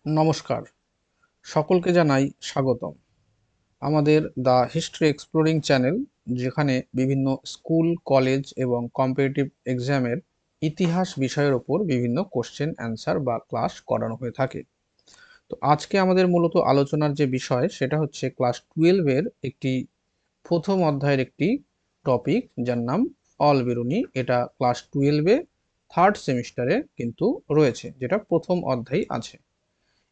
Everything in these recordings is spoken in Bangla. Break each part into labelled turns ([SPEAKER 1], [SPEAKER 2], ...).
[SPEAKER 1] নমস্কার, সকলকে জানাই স্বাগতম। আমাদের দ্য হিস্ট্রি এক্সপ্লোরিং চ্যানেল, যেখানে বিভিন্ন স্কুল, কলেজ এবং কম্পিটিটিভ এক্সামের ইতিহাস বিষয়ের ওপর বিভিন্ন কোশ্চেন অ্যান্সার বা ক্লাস করানো হয়ে থাকে। তো আজকে আমাদের মূলত আলোচনার যে বিষয় সেটা হচ্ছে ক্লাস 12-এর একটি প্রথম অধ্যায়ের একটি টপিক, যার নাম অলবেরুনি। এটা ক্লাস 12-এ থার্ড সেমিস্টারে কিন্তু রয়েছে, যেটা প্রথম অধ্যায় আছে।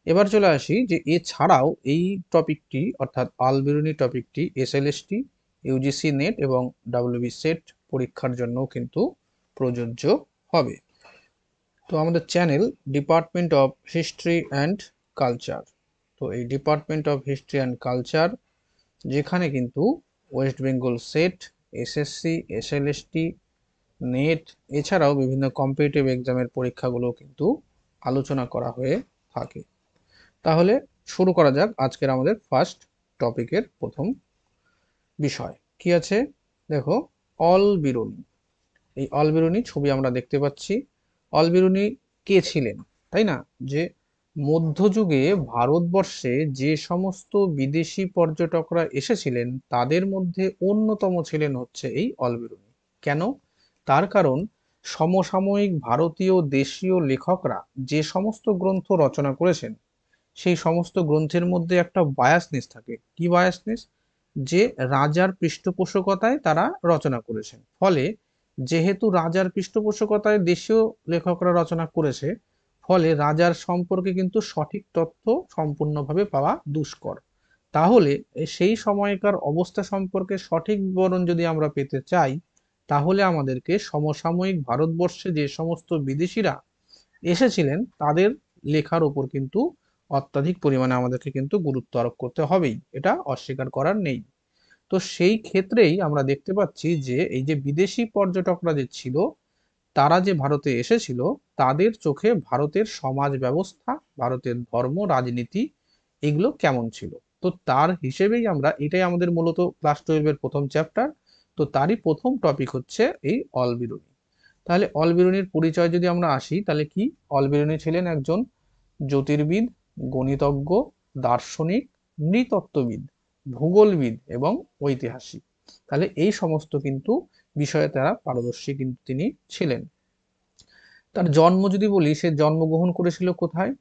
[SPEAKER 1] এবার চলে আসি যে এছাড়াও এই টপিকটি অর্থাৎ আলবেরুনি টপিকটি এসএলএসটি, ইউজিসি নেট এবং ডাব্লিউবি সেট পরীক্ষার জন্যও কিন্তু প্রযোজ্য হবে। তো আমাদের channel department of history and culture, তো এই department of history and culture যেখানে কিন্তু West Bengal set, SSC, SLST, net এছাড়াও বিভিন্ন কম্পিটিটিভ এক্সামের পরীক্ষাগুলো কিন্তু আলোচনা করা হয়ে থাকে। তাহলে শুরু করা যাক আজকের আমাদের ফার্স্ট টপিকের প্রথম বিষয় কি আছে। দেখো, অলবিরুনি। এই অলবিরুনি ছবি আমরা দেখতে পাচ্ছি। অলবিরুনি কে ছিলেন, তাই না? যে মধ্যযুগে ভারতবর্ষে যে সমস্ত বিদেশি পর্যটকরা এসেছিলেন তাদের মধ্যে অন্যতম ছিলেন হচ্ছে এই অলবিরুনি। কেন? তার কারণ সমসাময়িক ভারতীয় দেশীয় লেখকরা যে সমস্ত গ্রন্থ রচনা করেছেন সেই সমস্ত গ্রন্থের মধ্যে একটা বায়াসনেস থাকে। কি বায়াসনেস? যে রাজার পৃষ্ঠপোষকতায় তারা রচনা করেছেন। ফলে যেহেতু রাজার পৃষ্ঠপোষকতায় দেশীয় লেখকরা রচনা করেছে, ফলে রাজার সম্পর্কে কিন্তু সঠিক তথ্য সম্পূর্ণভাবে পাওয়া দুষ্কর। তাহলে সেই সময়কার অবস্থা সম্পর্কে সঠিক বিবরণ যদি আমরা পেতে চাই, তাহলে আমাদেরকে সমসাময়িক ভারতবর্ষে যে সমস্ত বিদেশিরা এসেছিলেন তাদের লেখার উপর কিন্তু অত্যাধিক পরিমাণে আমাদেরকে কিন্তু গুরুত্ব আরোপ করতে হবেই, এটা অস্বীকার করার নেই। তো সেই ক্ষেত্রেই আমরা দেখতে পাচ্ছি যে এই যে বিদেশি পর্যটকরা যে ছিল, তারা যে ভারতে এসেছিল, তাদের চোখে ভারতের সমাজ ব্যবস্থা, ভারতের ধর্ম, রাজনীতি এগুলো কেমন ছিল। তো তার হিসেবেই আমরা, এটাই আমাদের মূলত ক্লাস 12-এর প্রথম চ্যাপ্টার। তো তারই প্রথম টপিক হচ্ছে এই অলবিরুনি। তাহলে অলবিরুনির পরিচয় যদি আমরা আসি, তাহলে কি? অলবিরুনি ছিলেন একজন জ্যোতির্বিদ, গণিতজ্ঞ, দার্শনিক, নৃতত্ত্ববিদ, ভূগোলবিদ এবং ঐতিহাসিক। তাহলে এই সমস্ত কিন্তু বিষয়ে তারা পারদর্শী কিন্তু তিনি ছিলেন। তার জন্ম যদি বলি, সে জন্মগ্রহণ করেছিল কোথায়?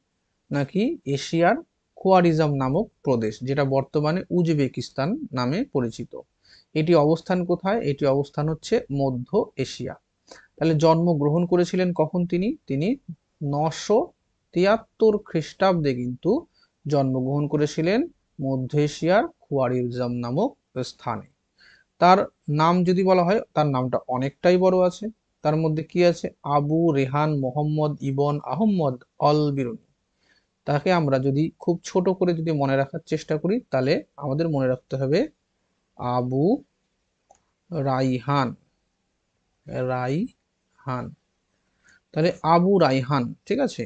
[SPEAKER 1] নাকি এশিয়ার খোয়ারিজম নামক প্রদেশ, যেটা বর্তমানে উজবেকিস্তান নামে পরিচিত। এটি অবস্থান কোথায়? এটি অবস্থান হচ্ছে মধ্য এশিয়া। তাহলে জন্মগ্রহণ করেছিলেন কখন তিনি? তিনি 973 খ্রিস্টাব্দে কিন্তু জন্মগ্রহণ করেছিলেন মধ্য এশিয়ার খোয়ারিজম নামক স্থানে। তার নাম যদি বলা হয়, তার নামটা অনেকটাই বড় আছে। তার মধ্যে কি আছে? Abu Rehan Mohammad ibn Ahmad al Biruni. তাকে আমরা যদি খুব ছোট করে যদি মনে রাখার চেষ্টা করি, তাহলে আমাদের মনে রাখতে হবে আবু রাইহান। রাইহান, তাহলে আবু রাইহান, ঠিক আছে।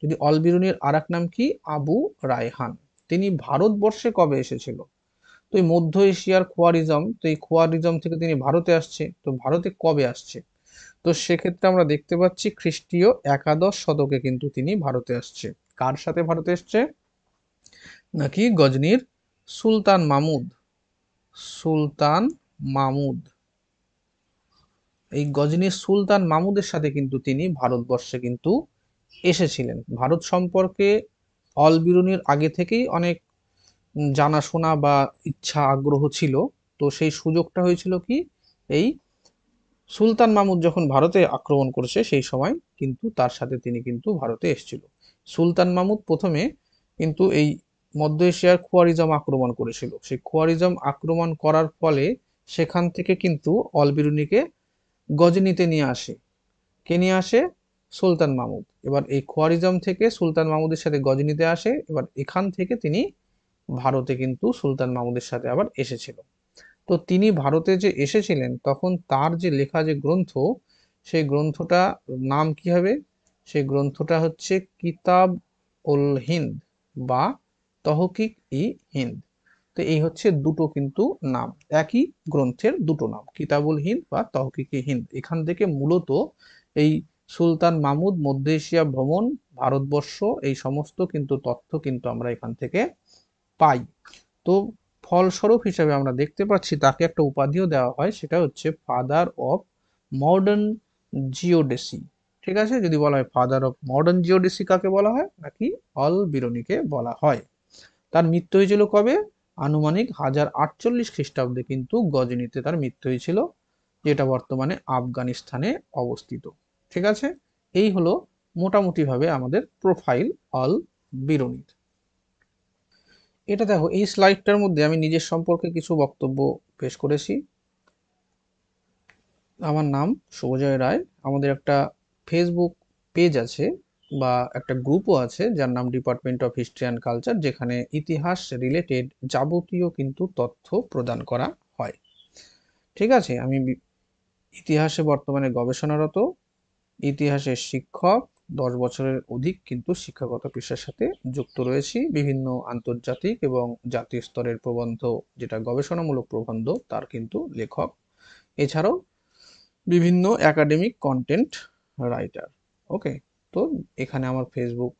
[SPEAKER 1] যদি অলবিরুনির আর এক নাম কি? আবু রায়হান। তিনি ভারতবর্ষে কবে এসেছিল? তো এই মধ্য এশিয়ার খোয়ারিজম, তো এই খোয়ারিজম থেকে তিনি ভারতে আসছে, তো ভারতে কবে আসছে? তো সেক্ষেত্রে আমরা দেখতে পাচ্ছি খ্রিস্টীয় একাদশ শতকে কিন্তু তিনি ভারতে আসছে। কার সাথে ভারতে এসছে? নাকি গজনির সুলতান মামুদ। সুলতান মামুদ, এই গজনির সুলতান মামুদের সাথে কিন্তু তিনি ভারতবর্ষে কিন্তু এসেছিলেন। ভারত সম্পর্কে অলবিরুনির আগে থেকেই অনেক জানাশোনা বা ইচ্ছা আগ্রহ ছিল। তো সেই সুযোগটা হয়েছিল কি? এই সুলতান মাহমুদ যখন ভারতে আক্রমণ করেছে সেই সময় কিন্তু তার সাথে তিনি কিন্তু ভারতে এসেছিল। সুলতান মাহমুদ প্রথমে কিন্তু এই মধ্য এশিয়ার খোয়ারিজম আক্রমণ করেছিল। সেই খোয়ারিজম আক্রমণ করার ফলে সেখান থেকে কিন্তু অলবিরুনিকে গজনিতে নিয়ে আসে। কে নিয়ে আসে? সুলতান মাহমুদ। এবার এই খোয়ারিজম থেকে সুলতান মাহমুদের সাথে গজনিতে আসে। এবার এখান থেকে তিনি ভারতে কিন্তু সুলতান মাহমুদের সাথে আবার এসেছিল। তো তিনি ভারতে যে এসেছিলেন তখন তার যে লেখা যে গ্রন্থ, সেই গ্রন্থটা নাম কি হবে? সেই গ্রন্থটা হচ্ছে কিতাব উল হিন্দ বা তহকিক ই হিন্দ। তো এই হচ্ছে দুটো কিন্তু নাম, একই গ্রন্থের দুটো নাম, কিতাবুল হিন্দ বা তহকিক ই হিন্দ। এখান থেকে মূলত এই সুলতান মাহমুদ, মধ্য এশিয়া ভ্রমণ, ভারতবর্ষ, এই সমস্ত কিন্তু তথ্য কিন্তু আমরা এখান থেকে পাই। তো ফলস্বরূপ হিসাবে আমরা দেখতে পাচ্ছি তাকে একটা উপাধিও দেওয়া হয়, সেটা হচ্ছে ফাদার অফ মডার্ন জিওডেসি। ঠিক আছে, যদি বলা হয় ফাদার অফ মডার্ন জিওডেসি কাকে বলা হয়, নাকি অল বিরুনিকে বলা হয়। তার মৃত্যু হয়েছিল কবে? আনুমানিক 1048 খ্রিস্টাব্দে কিন্তু গজনিতে তার মৃত্যু হয়েছিল, যেটা বর্তমানে আফগানিস্তানে অবস্থিত। ঠিক আছে, এই হলো মোটামুটি ভাবে আমাদের প্রোফাইল অল বিরুনির। এটা দেখো, এই স্লাইডটার মধ্যে আমি নিজের সম্পর্কে কিছু বক্তব্য পেশ করেছি। আমার নাম শুভজয় রায়। আমাদের একটা ফেসবুক পেজ আছে বা একটা গ্রুপও আছে যার নাম department of history and culture, যেখানে ইতিহাস রিলেটেড যাবতীয় কিন্তু তথ্য প্রদান করা হয়। ঠিক আছে, আমি ইতিহাসে বর্তমানে গবেষণারত, ইতিহাসের শিক্ষক, 10 বছরের অধিক কিন্তু শিক্ষাগত পেশার সাথে যুক্ত রয়েছি। বিভিন্ন আন্তর্জাতিক এবং জাতীয় স্তরের প্রবন্ধ, যেটা গবেষণামূলক প্রবন্ধ, তার কিন্তু লেখক। এছাড়াও বিভিন্ন একাডেমিক কন্টেন্ট রাইটার। ওকে, তো এখানে আমার ফেসবুক,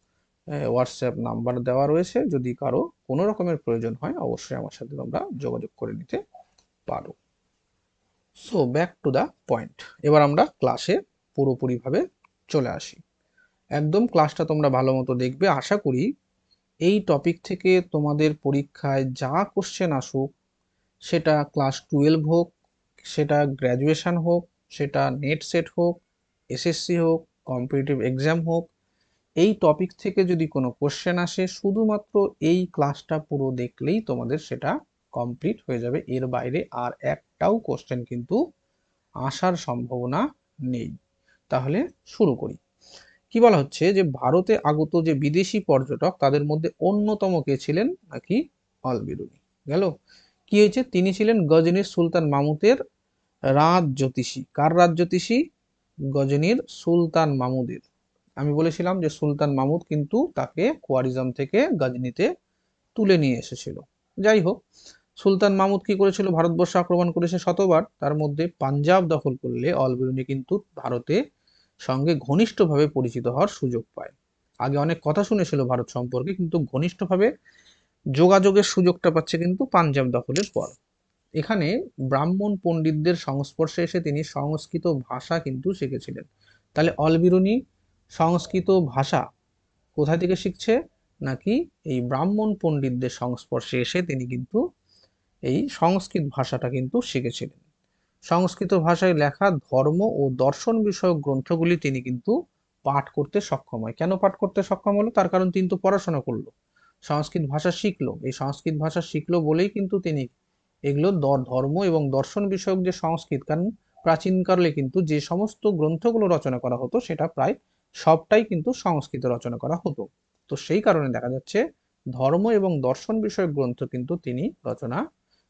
[SPEAKER 1] হোয়াটসঅ্যাপ নাম্বার দেওয়া রয়েছে, যদি কারো কোনো রকমের প্রয়োজন হয় অবশ্যই আমার সাথে তোমরা যোগাযোগ করে নিতে পারো। So back to the point, এবার আমরা ক্লাসে পুরোপুরিভাবে চলে আসি। একদম ক্লাসটা তোমরা ভালো মতো দেখবে, আশা করি এই টপিক থেকে তোমাদের পরীক্ষায় যা কোশ্চেন আসুক, সেটা ক্লাস 12 হোক, সেটা গ্র্যাজুয়েশন হোক, সেটা নেট সেট হোক, এসএসসি হোক, কম্পিটিটিভ এক্সাম হোক, এই টপিক থেকে যদি কোনো কোশ্চেন আসে, শুধুমাত্র এই ক্লাসটা পুরো দেখলেই তোমাদের সেটা কমপ্লিট হয়ে যাবে। এর বাইরে আর একটাও কোশ্চেন কিন্তু আসার সম্ভাবনা নেই। তাহলে শুরু করি। কি বলা হচ্ছে যে ভারতে আগত যে বিদেশি পর্যটক, তাদের মধ্যে অন্যতম কে ছিলেন, নাকি অল বিরুনি। গেল, কি হয়েছে, তিনি ছিলেন গজনীর সুলতান মাহমুদের রাজ জ্যোতিষী। কার রাজ জ্যোতিষী? গজনীর সুলতান মাহমুদের। আমি বলেছিলাম যে সুলতান মাহমুদ কিন্তু তাকে খোয়ারিজম থেকে গজনীতে তুলে নিয়ে এসেছিল। যাই হোক, সুলতান মাহমুদ কি করেছিল, ভারতবর্ষ আক্রমণ করেছে শতবার, তার মধ্যে পাঞ্জাব দখল করলে অল বিরুনি কিন্তু ভারতে সঙ্গে ঘনিষ্ঠভাবে পরিচিত হওয়ার সুযোগ পায়। আগে অনেক কথা শুনেছিল ভারত সম্পর্কে, কিন্তু ঘনিষ্ঠভাবে যোগাযোগের সুযোগটা পাচ্ছে কিন্তু পাঞ্জাব দখলের পর। এখানে ব্রাহ্মণ পণ্ডিতদের সংস্পর্শে এসে তিনি সংস্কৃত ভাষা কিন্তু শিখেছিলেন। তাহলে অলবিরুনি সংস্কৃত ভাষা কোথা থেকে শিখছে, নাকি এই ব্রাহ্মণ পণ্ডিতদের সংস্পর্শে এসে তিনি কিন্তু এই সংস্কৃত ভাষাটা কিন্তু শিখেছিলেন। সংস্কৃত ভাষায় লেখা ধর্ম ও দর্শন বিষয়ক গ্রন্থগুলি তিনি কিন্তু পাঠ করতে সক্ষম হয়। কেন পাঠ করতে সক্ষম হলো? তার কারণ তিনি তো পড়াশোনা করলো, সংস্কৃত ভাষা শিখলো। এই সংস্কৃত ভাষা শিখলো বলেই কিন্তু তিনি এগুলো ধর্ম এবং দর্শন বিষয়ক যে সংস্কৃত, কারণ প্রাচীনকালে কিন্তু যে সমস্ত গ্রন্থগুলো রচনা করা হতো সেটা প্রায় সবটাই কিন্তু সংস্কৃতে রচনা করা হতো। তো সেই কারণে দেখা যাচ্ছে ধর্ম এবং দর্শন বিষয়ক গ্রন্থ কিন্তু তিনি রচনা,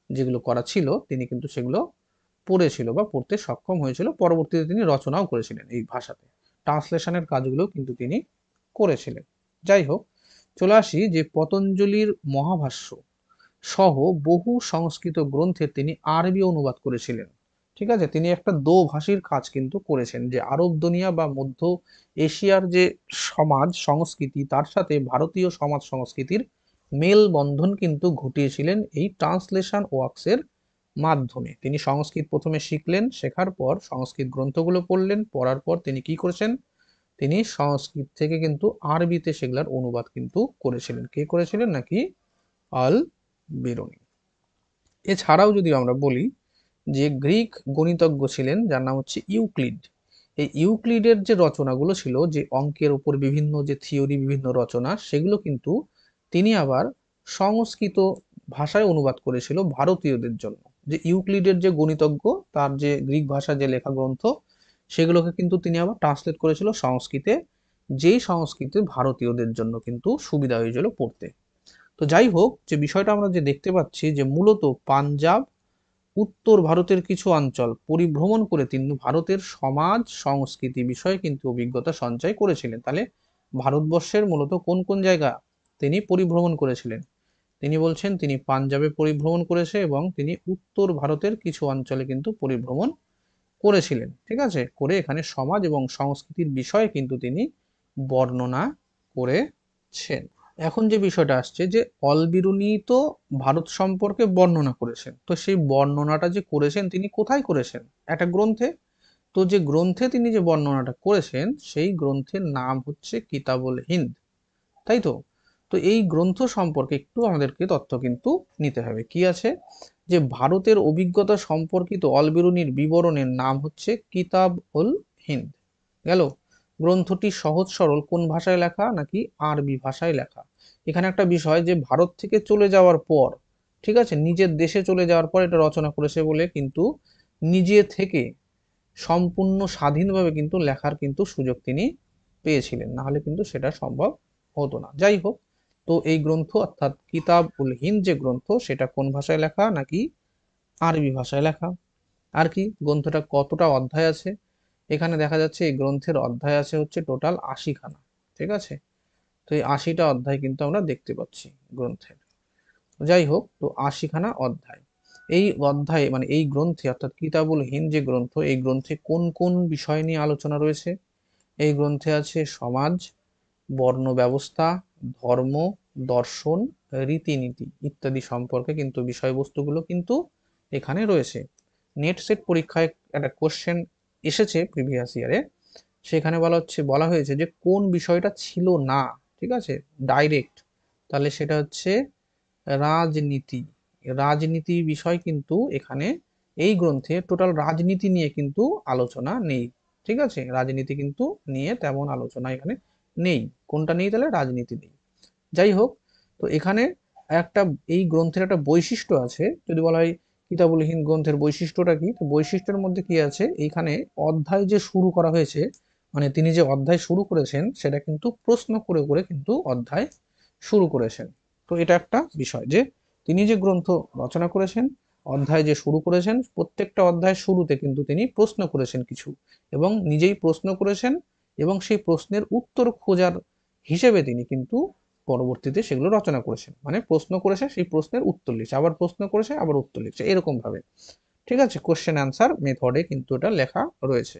[SPEAKER 1] যেগুলো করা ছিল, তিনি কিন্তু সেগুলো পড়েছিল বা পড়তে সক্ষম হয়েছিল। পরবর্তীতে তিনি রচনাও করেছিলেন এই ভাষাতে, ট্রান্সলেশনের কাজগুলো কিন্তু তিনি করেছিলেন। যাই হোক, চলে আসি যে পতঞ্জলির মহাভাষ্য সহ বহু সংস্কৃত গ্রন্থের তিনি আরবি অনুবাদ করেছিলেন। ঠিক আছে, তিনি একটা দোভাষীর কাজ কিন্তু করেছেন, যে আরব দুনিয়া বা মধ্য এশিয়ার যে সমাজ সংস্কৃতি, তার সাথে ভারতীয় সমাজ সংস্কৃতির মেল বন্ধন কিন্তু ঘটিয়েছিলেন এই ট্রান্সলেশন ওয়ার্কসের মাধ্যমে। তিনি সংস্কৃত প্রথমে শিখলেন, শেখার পর সংস্কৃত গ্রন্থগুলো পড়লেন, পড়ার পর তিনি কি করেছেন, তিনি সংস্কৃত থেকে কিন্তু আরবিতে সেগুলার অনুবাদ কিন্তু করেছিলেন। কে করেছিলেন, নাকি আল বিরুনি। এছাড়াও যদি আমরা বলি যে গ্রিক গণিতজ্ঞ ছিলেন যার নাম হচ্ছে ইউক্লিড। এই ইউক্লিডের যে রচনাগুলো ছিল, যে অঙ্কের উপর বিভিন্ন যে থিওরি, বিভিন্ন রচনা, সেগুলো কিন্তু তিনি আবার সংস্কৃত ভাষায় অনুবাদ করেছিল ভারতীয়দের জন্য। যে ইউক্লিডের যে গণিতজ্ঞ, তার যে গ্রিক ভাষায় যে লেখা গ্রন্থ, সেগুলোকে কিন্তু তিনি আবার ট্রান্সলেট করেছিল সংস্কৃতে, যেই সংস্কৃতে ভারতীয়দের জন্য কিন্তু সুবিধা হয়েছিল পড়তে। তো যাই হোক, যে বিষয়টা আমরা যে দেখতে পাচ্ছি যে মূলত পাঞ্জাব, উত্তর ভারতের কিছু অঞ্চল পরিভ্রমণ করে তিনি ভারতের সমাজ সংস্কৃতি বিষয়ে কিন্তু অভিজ্ঞতা সঞ্চয় করেছিলেন। তাহলে ভারতবর্ষের মূলত কোন কোন জায়গা তিনি পরিভ্রমণ করেছিলেন? তিনি বলছেন তিনি পাঞ্জাবে পরিভ্রমণ করেছে এবং তিনি উত্তর ভারতের কিছু অঞ্চলে কিন্তু পরিভ্রমণ করেছিলেন, ঠিক আছে, করে এখানে সমাজ এবং সংস্কৃতির বিষয়ে কিন্তু তিনি বর্ণনা করেছেন। এখন যে বিষয়টা আসছে যে অলবিরুনি তো ভারত সম্পর্কে বর্ণনা করেছেন, তো সেই বর্ণনাটা যে করেছেন তিনি কোথায় করেছেন? একটা গ্রন্থে। তো যে গ্রন্থে তিনি যে বর্ণনাটা করেছেন সেই গ্রন্থের নাম হচ্ছে কিতাবুল হিন্দ, তাই তো? তো এই গ্রন্থ সম্পর্কে একটু আমাদেরকে তথ্য কিন্তু নিতে হবে। কি আছে? যে ভারতের অভিজ্ঞতা সম্পর্কিত অলবিরুনির বিবরণের নাম হচ্ছে কিতাব উল হিন্দ। গেল। গ্রন্থটি সহজ সরল কোন ভাষায় লেখা নাকি আরবি ভাষায় লেখা? এখানে একটা বিষয় যে ভারত থেকে চলে যাওয়ার পর, ঠিক আছে, নিজের দেশে চলে যাওয়ার পর এটা রচনা করেছে বলে কিন্তু নিজে থেকে সম্পূর্ণ স্বাধীনভাবে কিন্তু লেখার কিন্তু সুযোগ তিনি পেয়েছিলেন, না হলে কিন্তু সেটা সম্ভব হতো না। যাই হোক, তো এই গ্রন্থ অর্থাৎ কিতাব উল হিন্দ যে গ্রন্থ সেটা কোন ভাষায় লেখা নাকি আরবি ভাষায় লেখা? আর কি গ্রন্থটা কতটা অধ্যায় আছে? এখানে দেখা যাচ্ছে এই গ্রন্থের অধ্যায় আছে হচ্ছে টোটাল ৮০ খানা, ঠিক আছে। তো এই ৮০টা অধ্যায় কিন্তু আমরা দেখতে পাচ্ছি গ্রন্থের। যাই হোক, তো ৮০ খানা অধ্যায়। এই অধ্যায়ে মানে এই গ্রন্থে অর্থাৎ কিতাবুল হিন্দ যে গ্রন্থ, এই গ্রন্থে কোন কোন বিষয় নিয়ে আলোচনা রয়েছে? এই গ্রন্থে আছে সমাজ, বর্ণ ব্যবস্থা, ধর্ম, দর্শন, রীতিনীতি ইত্যাদি সম্পর্কে কিন্তু বিষয়বস্তুগুলো কিন্তু এখানে রয়েছে। নেট সেট পরীক্ষায় একটা কোশ্চেন এসেছে প্রিভিয়াস ইয়ারে, সেখানে বলা হয়েছে যে কোন বিষয়টা ছিল না, ঠিক আছে, ডাইরেক্ট, তাহলে সেটা হচ্ছে রাজনীতি। রাজনীতি বিষয় কিন্তু এখানে এই গ্রন্থে টোটাল রাজনীতি নিয়ে কিন্তু আলোচনা নেই, ঠিক আছে, রাজনীতি কিন্তু নিয়ে তেমন আলোচনা এখানে নেই। কোনটা নেই? তাহলে রাজনীতি নেই। যাই হোক, তো এখানে একটা এই গ্রন্থের একটা বৈশিষ্ট্য আছে, যদি বলা হয় কিতাবুল হিন্দ গ্রন্থের বৈশিষ্ট্যটা কি, তো বৈশিষ্ট্যের মধ্যে কি আছে, এইখানে অধ্যায় যে শুরু করা হয়েছে, মানে তিনি যে অধ্যায় শুরু করেছেন সেটা কিন্তু প্রশ্ন করে করে কিন্তু অধ্যায় শুরু করেছেন। তো এটা একটা বিষয় যে তিনি যে গ্রন্থ রচনা করেছেন, অধ্যায় যে শুরু করেছেন, প্রত্যেকটা অধ্যায়ের শুরুতে কিন্তু তিনি প্রশ্ন করেছেন কিছু, এবং নিজেই প্রশ্ন করেছেন, এবং সেই প্রশ্নের উত্তর খোঁজার হিসেবে তিনি কিন্তু পরবর্তীতে সেগুলো রচনা করেছেন। মানে প্রশ্ন করেছে, সেই প্রশ্নের উত্তর লিখছে, আবার প্রশ্ন করেছে, আবার উত্তর লিখছে, এরকম ভাবে, ঠিক আছে, কোশ্চেন অ্যান্সার মেথডে কিন্তু এটা লেখা রয়েছে।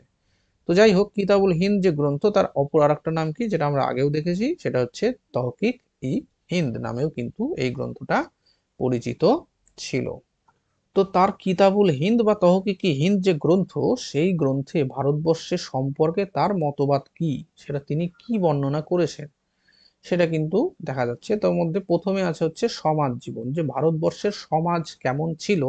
[SPEAKER 1] তো যাই হোক, কিতাবুল হিন্দ যে গ্রন্থ তার অপর আরেকটা নাম কি, যেটা আমরা আগেও দেখেছি, সেটা হচ্ছে তহকিক ই হিন্দ নামেও কিন্তু এই গ্রন্থটা পরিচিত ছিল। তো তার কিতাবুল হিন্দ বা তহকিক ই হিন্দ যে গ্রন্থ, সেই গ্রন্থে ভারতবর্ষের সম্পর্কে তার মতবাদ কি, সেটা তিনি কি বর্ণনা করেছেন সেটা কিন্তু দেখা যাচ্ছে। তার মধ্যে প্রথমে আছে হচ্ছে সমাজ জীবন, যে ভারতবর্ষের সমাজ কেমন ছিল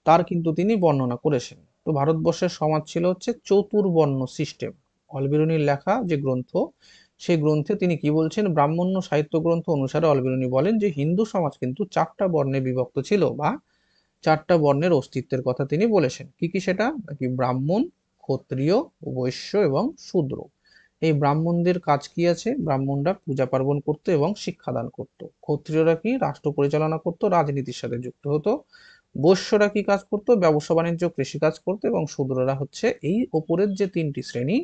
[SPEAKER 1] তার কিন্তু তিনি বর্ণনা করেছেন। তো ভারতবর্ষের সমাজ ছিল হচ্ছে চতুর্বর্ণ সিস্টেম। অলবিরুনির লেখা যে গ্রন্থ, সেই গ্রন্থে তিনি কি বলছেন, ব্রাহ্মণ্য সাহিত্য গ্রন্থ অনুসারে অলবিরুনি বলেন যে হিন্দু সমাজ কিন্তু 4টা বর্ণে বিভক্ত ছিল, বা 4টা বর্ণের অস্তিত্বের কথা তিনি বলেছেন। কি কি সেটা? নাকি ব্রাহ্মণ, ক্ষত্রিয়, বৈশ্য এবং শূদ্র। এই ব্রাহ্মণদের কাজ কি আছে? ব্রাহ্মণরা পূজা পার্বণ করতো এবং শিক্ষাদান করত। ক্ষত্রিয়রা কি? রাষ্ট্র পরিচালনা করত, রাজনীতির সাথে যুক্ত হতো। বৈশ্যরা কি কাজ করত? ব্যবসা বাণিজ্য, কৃষিকাজ করতো। এবং শূদ্ররা হচ্ছে এই ওপরের যে 3টি শ্রেণী,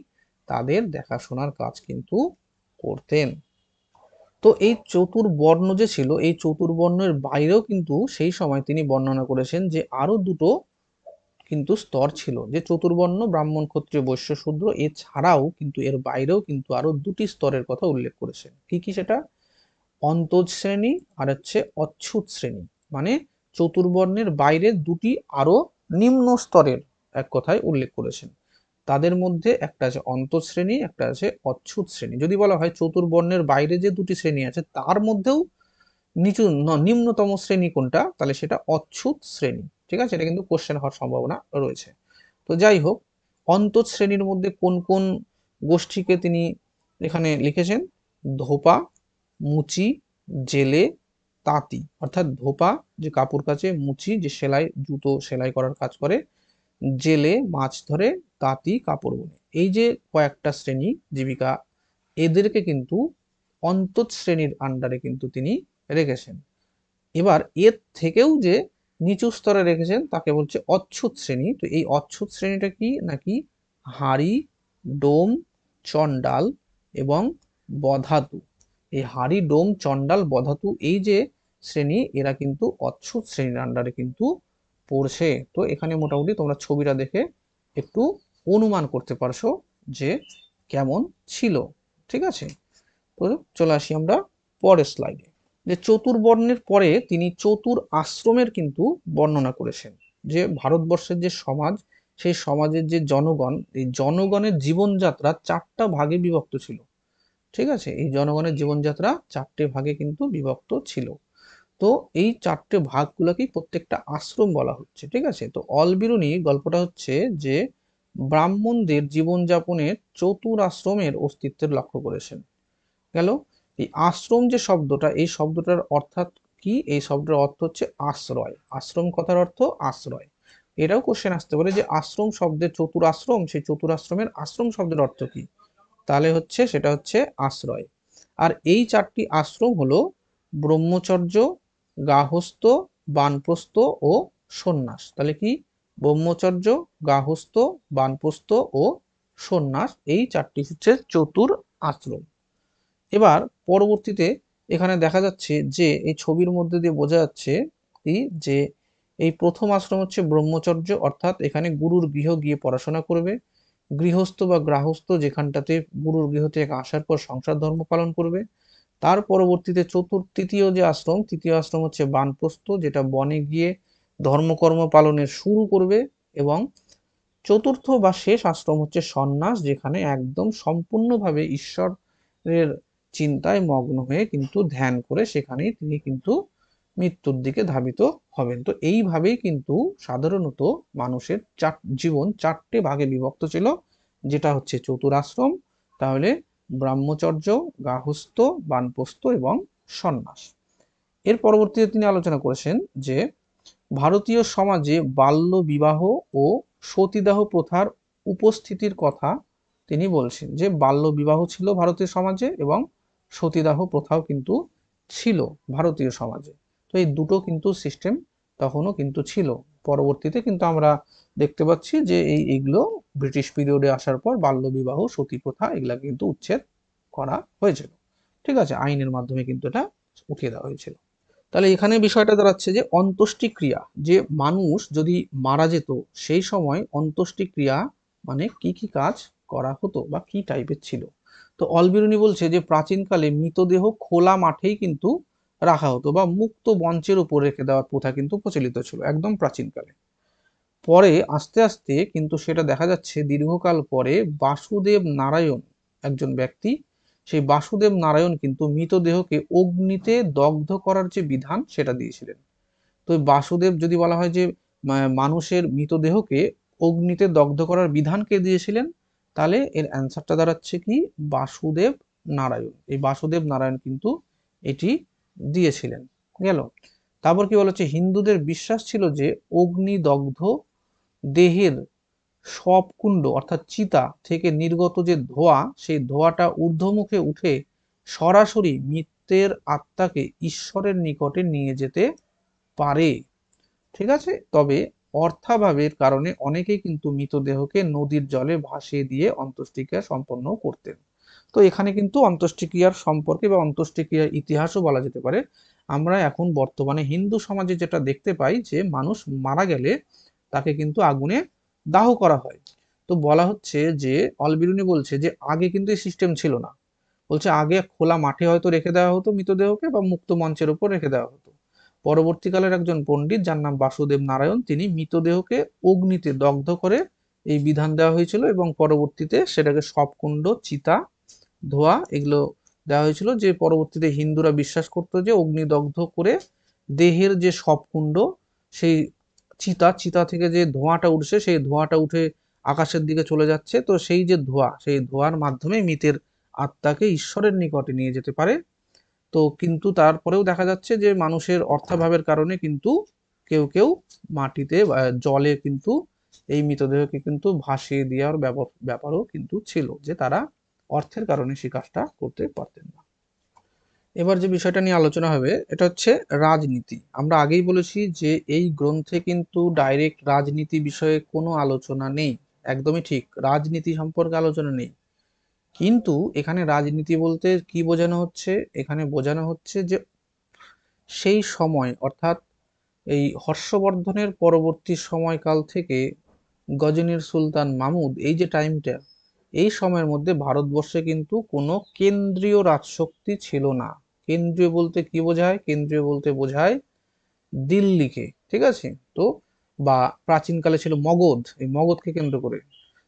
[SPEAKER 1] তাদের দেখাশোনার কাজ কিন্তু করতেন। তো এই চতুর্বর্ণ যে ছিল, এই চতুর্বর্ণের বাইরেও কিন্তু সেই সময় তিনি বর্ণনা করেছেন যে আরো দুটো কিন্তু স্তর ছিল, যে চতুর্বর্ণ ব্রাহ্মণ, ক্ষত্রিয়, বৈশ্য, শূদ্র এছাড়াও কিন্তু এর বাইরেও কিন্তু আরো 2টি স্তরের কথা উল্লেখ করেছেন। কি কি সেটা? অন্তজ শ্রেণী আর হচ্ছে অচ্ছুত শ্রেণী। মানে চতুর্বর্ণের বাইরে 2টি আরো নিম্ন স্তরের এক কথায় উল্লেখ করেছেন। তাদের মধ্যে একটা আছে অন্তঃ শ্রেণী, একটা আছে অচ্ছুত শ্রেণী। যদি বলা হয় চতুর্বর্ণের বাইরে যে 2টি শ্রেণী আছে তার মধ্যেও নিম্নতম শ্রেণী কোনটা, তাহলে সেটা অচ্ছুত শ্রেণী, ঠিক আছে, এটা কিন্তু কোশ্চেন হওয়ার সম্ভাবনা রয়েছে। তো যাই হোক, অন্তঃ শ্রেণীর মধ্যে কোন কোন গোষ্ঠীকে তিনি এখানে লিখেছেন? ধোপা, মুচি, জেলে, তাঁতি। অর্থাৎ ধোপা যে কাপড় কাচে, মুচি যে সেলাই, জুতো সেলাই করার কাজ করে, জেলে মাছ ধরে, তাঁতি কাপড় বুনে। এই যে কয়েকটা শ্রেণী জীবিকা, এদেরকে কিন্তু অন্তঃ শ্রেণীর আন্ডারে কিন্তু তিনি রেখেছেন। এবার এর থেকেও যে নিচু স্তরে রেখেছেন তাকে বলছে অচ্ছুত শ্রেণী। তো এই অচ্ছুত শ্রেণীটা কি? নাকি হাড়ি, ডোম, চণ্ডাল এবং বধাতু। এই হাড়ি, ডোম, চণ্ডাল, বধাতু এই যে শ্রেণী, এরা কিন্তু অচ্ছুত শ্রেণীর আন্ডারে কিন্তু পড়ছে। তো এখানে মোটামুটি তোমরা ছবিটা দেখে একটু অনুমান করতে পারছো যে কেমন ছিল। ঠিক আছে, তো চলে আসি আমরা পরের স্লাইডে। যে চতুর্বর্ণের পরে তিনি চতুর আশ্রমের কিন্তু বর্ণনা করেছেন, যে ভারতবর্ষের যে সমাজ, সেই সমাজের যে জনগণ, এই জনগণের জীবনযাত্রা চারটা ভাগে বিভক্ত ছিল। ঠিক আছে, এই জনগণের জীবনযাত্রা চারটে ভাগে কিন্তু বিভক্ত ছিল। তো এই চারটে ভাগগুলোকেই প্রত্যেকটা আশ্রম বলা হচ্ছে। ঠিক আছে, তো অলবিরুনি গল্পটা হচ্ছে যে ব্রাহ্মণদের জীবনযাপনের চতুর আশ্রমের অস্তিত্বের লক্ষ্য করেছেন। গেল, এই আশ্রম যে শব্দটা, এই শব্দটার অর্থাৎ কি? এই শব্দের অর্থ হচ্ছে আশ্রয়। আশ্রম কথার অর্থ আশ্রয়। এটাও কোশ্চেন আসতে পারে যে আশ্রম শব্দের চতুর আশ্রম, সেই চতুর আশ্রমের আশ্রম শব্দের অর্থ কি? তাহলে হচ্ছে সেটা হচ্ছে আশ্রয়। আর এই চারটি আশ্রম হলো ব্রহ্মচর্য, গার্হস্থ্য, বানপ্রস্থ ও সন্ন্যাস। তাহলে কি? ব্রহ্মচর্য, গার্হস্থ্য, বানপ্রস্থ ও সন্ন্যাস, এই চারটি হচ্ছে চতুর আশ্রম। এবার পরবর্তীতে এখানে দেখা যাচ্ছে যে এই ছবির মধ্যে দিয়ে বোঝা যাচ্ছে কি, যে এই প্রথম আশ্রম হচ্ছে ব্রহ্মচর্য, অর্থাৎ এখানে গুরুর গৃহ গিয়ে পড়াশোনা করবে। গৃহস্থ বা গ্রাহস্থ, যেখানটাতে গুরুর গৃহ থেকে আসার পর সংসার ধর্ম পালন করবে। তার পরবর্তীতে তৃতীয় যে আশ্রম, তৃতীয় আশ্রম হচ্ছে বানপ্রস্থ, যেটা বনে গিয়ে ধর্মকর্ম পালনের শুরু করবে। এবং চতুর্থ বা শেষ আশ্রম হচ্ছে সন্ন্যাস, যেখানে একদম সম্পূর্ণভাবে ঈশ্বরের চিন্তায় মগ্ন হয়ে কিন্তু ধ্যান করে সেখানেই তিনি কিন্তু মৃত্যুর দিকে ধাবিত হবেন। তো এইভাবেই কিন্তু সাধারণত মানুষের জীবন চারটে ভাগে বিভক্ত ছিল, যেটা হচ্ছে চতুরাশ্রম, তাহলে ব্রহ্মচর্য, গার্হস্থ্য, বানপ্রস্থ এবং সন্ন্যাস। এর পরবর্তীতে তিনি আলোচনা করেছেন যে ভারতীয় সমাজে বাল্য বিবাহ ও সতীদাহ প্রথার উপস্থিতির কথা তিনি বলছেন, যে বাল্য বিবাহ ছিল ভারতীয় সমাজে এবং সতীদাহ প্রথাও কিন্তু ছিল ভারতীয় সমাজে। তো এই দুটো কিন্তু সিস্টেম তখনও কিন্তু ছিল। পরবর্তীতে কিন্তু আমরা দেখতে পাচ্ছি যে এইগুলো ব্রিটিশ পিরিয়ডে আসার পর বাল্য বিবাহ, সতী প্রথা এগুলা কিন্তু উচ্ছেদ করা হয়েছিল। ঠিক আছে, আইনের মাধ্যমে কিন্তু এটা উঠিয়ে দেওয়া হয়েছিল। তাহলে এখানে বিষয়টা দাঁড়াচ্ছে যে অন্ত্যেষ্টিক্রিয়া, যে মানুষ যদি মারা যেত সেই সময় অন্ত্যেষ্টিক্রিয়া মানে কি কি কাজ করা হতো বা কি টাইপের ছিল। তো অলবিরুনি বলছে যে প্রাচীনকালে মৃতদেহ খোলা মাঠেই কিন্তু রাখা হতো বা মুক্ত মঞ্চের উপর রেখে দেওয়ার প্রথা কিন্তু প্রচলিত ছিল একদম প্রাচীনকালে। পরে আস্তে আস্তে কিন্তু সেটা দেখা যাচ্ছে দীর্ঘকাল পরে বাসুদেব নারায়ণ একজন ব্যক্তি, সেই বাসুদেব নারায়ণ কিন্তু মৃতদেহকে অগ্নিতে দগ্ধ করার যে বিধান সেটা দিয়েছিলেন। তো বাসুদেব যদি বলা হয় যে মানুষের মৃতদেহকে অগ্নিতে দগ্ধ করার বিধান কে দিয়েছিলেন, তাহলে এর অ্যান্সারটা দাঁড়াচ্ছে কি? বাসুদেব নারায়ণ। এই বাসুদেব নারায়ণ কিন্তু এটি দিয়েছিলেন। গেল, তারপর কি বলা হচ্ছে, হিন্দুদের বিশ্বাস ছিল যে অগ্নিদগ্ধ দেহের শবকুণ্ড অর্থাৎ চিতা থেকে নির্গত যে ধোঁয়া, সেই ধোঁয়াটা ঊর্ধ্বমুখে উঠে সরাসরি মৃতের আত্মাকে ঈশ্বরের নিকটে নিয়ে যেতে পারে। ঠিক আছে, তবে অর্থাভাবের কারণে অনেকেই কিন্তু মৃতদেহকে নদীর জলে ভাসিয়ে দিয়ে অন্ত্যেষ্টিক্রিয়া সম্পন্ন করতেন। তো এখানে কিন্তু অন্ত্যেষ্টিক্রিয়ার সম্পর্কে বা অন্ত্যেষ্টিক্রিয়ার ইতিহাসও বলা যেতে পারে। আমরা এখন বর্তমানে হিন্দু সমাজে যেটা দেখতে পাই যে মানুষ মারা গেলে তাকে কিন্তু আগুনে দাহ করা হয়। তো বলা হচ্ছে যে অলবিরুনি বলছে যে আগে কিন্তু এই সিস্টেম ছিল না। বলছে আগে খোলা মাঠে হয়তো রেখে দেওয়া হতো মৃতদেহকে বা মুক্ত মঞ্চের উপর রেখে দেওয়া হতো। পরবর্তীকালের একজন পণ্ডিত যার নাম বাসুদেব নারায়ণ, তিনি মৃতদেহকে অগ্নিতে দগ্ধ করে এই বিধান দেওয়া হয়েছিল এবং পরবর্তীতে সেটাকে শবকুণ্ড, চিতা, ধোঁয়া এগুলো দেওয়া হয়েছিল, যে পরবর্তীতে হিন্দুরা বিশ্বাস করতো যে অগ্নিদগ্ধ করে দেহের যে শবকুণ্ড, সেই চিতা থেকে যে ধোঁয়াটা উঠছে সেই ধোঁয়াটা উঠে আকাশের দিকে চলে যাচ্ছে, তো সেই যে ধোঁয়া, সেই ধোঁয়ার মাধ্যমে মৃতের আত্মাকে ঈশ্বরের নিকটে নিয়ে যেতে পারে। তো কিন্তু তারপরেও দেখা যাচ্ছে যে মানুষের অর্থাভাবের কারণে কিন্তু কেউ কেউ মাটিতে জলে কিন্তু এই মৃতদেহকে কিন্তু ভাসিয়ে দেওয়ার ব্যাপারও কিন্তু ছিল, যে তারা অর্থের কারণে সেই কাজটা করতে পারতেন না। এবার যে বিষয়টা নিয়ে আলোচনা হবে এটা হচ্ছে রাজনীতি। আমরা আগেই বলেছি যে এই গ্রন্থে কিন্তু ডাইরেক্ট রাজনীতি বিষয়ে কোনো আলোচনা নেই। একদমই ঠিক, রাজনীতি সম্পর্কে আলোচনা নেই। কিন্তু এখানে রাজনীতি বলতে কি বোঝানো হচ্ছে? এখানে বোঝানো হচ্ছে যে সেই সময় অর্থাৎ এই হর্ষবর্ধনের পরবর্তী সময়কাল থেকে গজনীর সুলতান মাহমুদ, এই যে টাইমটা, এই সময়ের মধ্যে ভারতবর্ষে কিন্তু কোনো কেন্দ্রীয় রাজশক্তি ছিল না। কেন্দ্রীয় বলতে কি বোঝায়? কেন্দ্রীয় বলতে বোঝায় দিল্লিকে, ঠিক আছে? তো বা প্রাচীনকালে ছিল মগধ, এই মগধকে কেন্দ্র করে।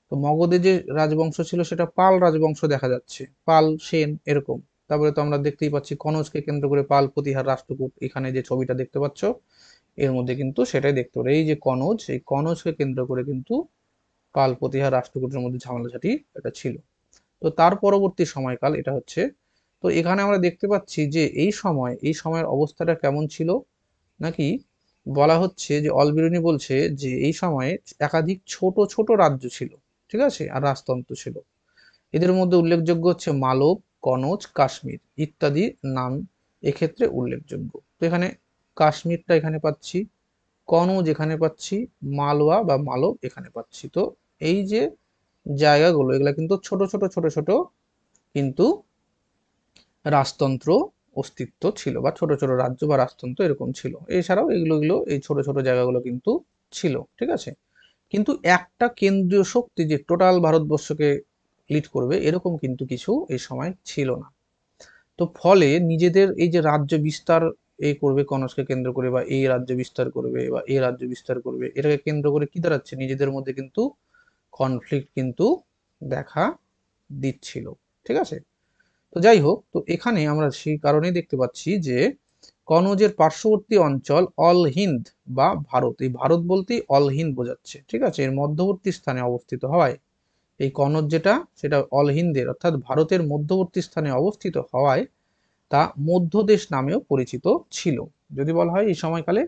[SPEAKER 1] তো মগধে যে রাজবংশ ছিল সেটা পাল রাজবংশ দেখা যাচ্ছে, পাল, সেন, এরকম। তারপরে তো আমরা দেখতেই পাচ্ছি কনৌজকে কেন্দ্র করে পাল, প্রতিহার, রাষ্ট্রকূট, এখানে যে ছবিটা দেখতে পাচ্ছ এর মধ্যে কিন্তু সেটাই দেখতে পারে। এই যে কনৌজ, এই কনৌজকে কেন্দ্র করে কিন্তু পাল, প্রতিহার, রাষ্ট্রকূটের মধ্যে ঝামেলাঝাটি এটা ছিল। তো তার পরবর্তী সময়কাল এটা হচ্ছে। তো এখানে আমরা দেখতে পাচ্ছি যে এই সময়ের অবস্থাটা কেমন ছিল, নাকি বলা হচ্ছে যে অলবিরুনি বলছে যে এই সময়ে একাধিক ছোট ছোট রাজ্য ছিল, ঠিক আছে, আর রাজতন্ত্র ছিল। এদের মধ্যে উল্লেখযোগ্য হচ্ছে মালব, কনৌজ, কাশ্মীর ইত্যাদি নাম এক্ষেত্রে উল্লেখযোগ্য। তো এখানে কাশ্মীরটা এখানে পাচ্ছি, কনৌজ এখানে পাচ্ছি, মালওয়া বা মালব এখানে পাচ্ছি। তো এই যে জায়গাগুলো, এগুলা কিন্তু ছোট ছোট ছোট ছোট কিন্তু রাজতন্ত্র অস্তিত্ব ছিল, বা ছোট ছোট রাজ্য বা রাজতন্ত্র এরকম ছিল। এছাড়াও এগুলো এই ছোট ছোট জায়গাগুলো কিন্তু ছিল, ঠিক আছে। কিন্তু একটা কেন্দ্রীয় শক্তি যে টোটাল ভারতবর্ষকে লিড করবে এরকম কিন্তু কিছু এই সময় ছিল না। তো ফলে নিজেদের এই যে রাজ্য বিস্তার এই করবে কনৌজকে কেন্দ্র করে, বা এই রাজ্য বিস্তার করবে বা এই রাজ্য বিস্তার করবে, এটাকে কেন্দ্র করে কি দাঁড়াচ্ছে, নিজেদের মধ্যে কিন্তু কনফ্লিক্ট কিন্তু দেখা দিচ্ছিল, ঠিক আছে। তো যাই হোক, তো এখানে আমরা সেই কারণেই দেখতে পাচ্ছি যে কনৌজের পার্শ্ববর্তী অঞ্চল অল হিন্দ বা ভারত, এই ভারত বলতেই অল হিন্দ বোঝাচ্ছে, ঠিক আছে, এর মধ্যবর্তী স্থানে অবস্থিত হওয়ায় এই কনৌজ যেটা সেটা অল হিন্দের অর্থাৎ ভারতের মধ্যবর্তী স্থানে অবস্থিত হওয়ায় তা মধ্যদেশ নামেও পরিচিত ছিল। যদি বলা হয় এই সময়কালে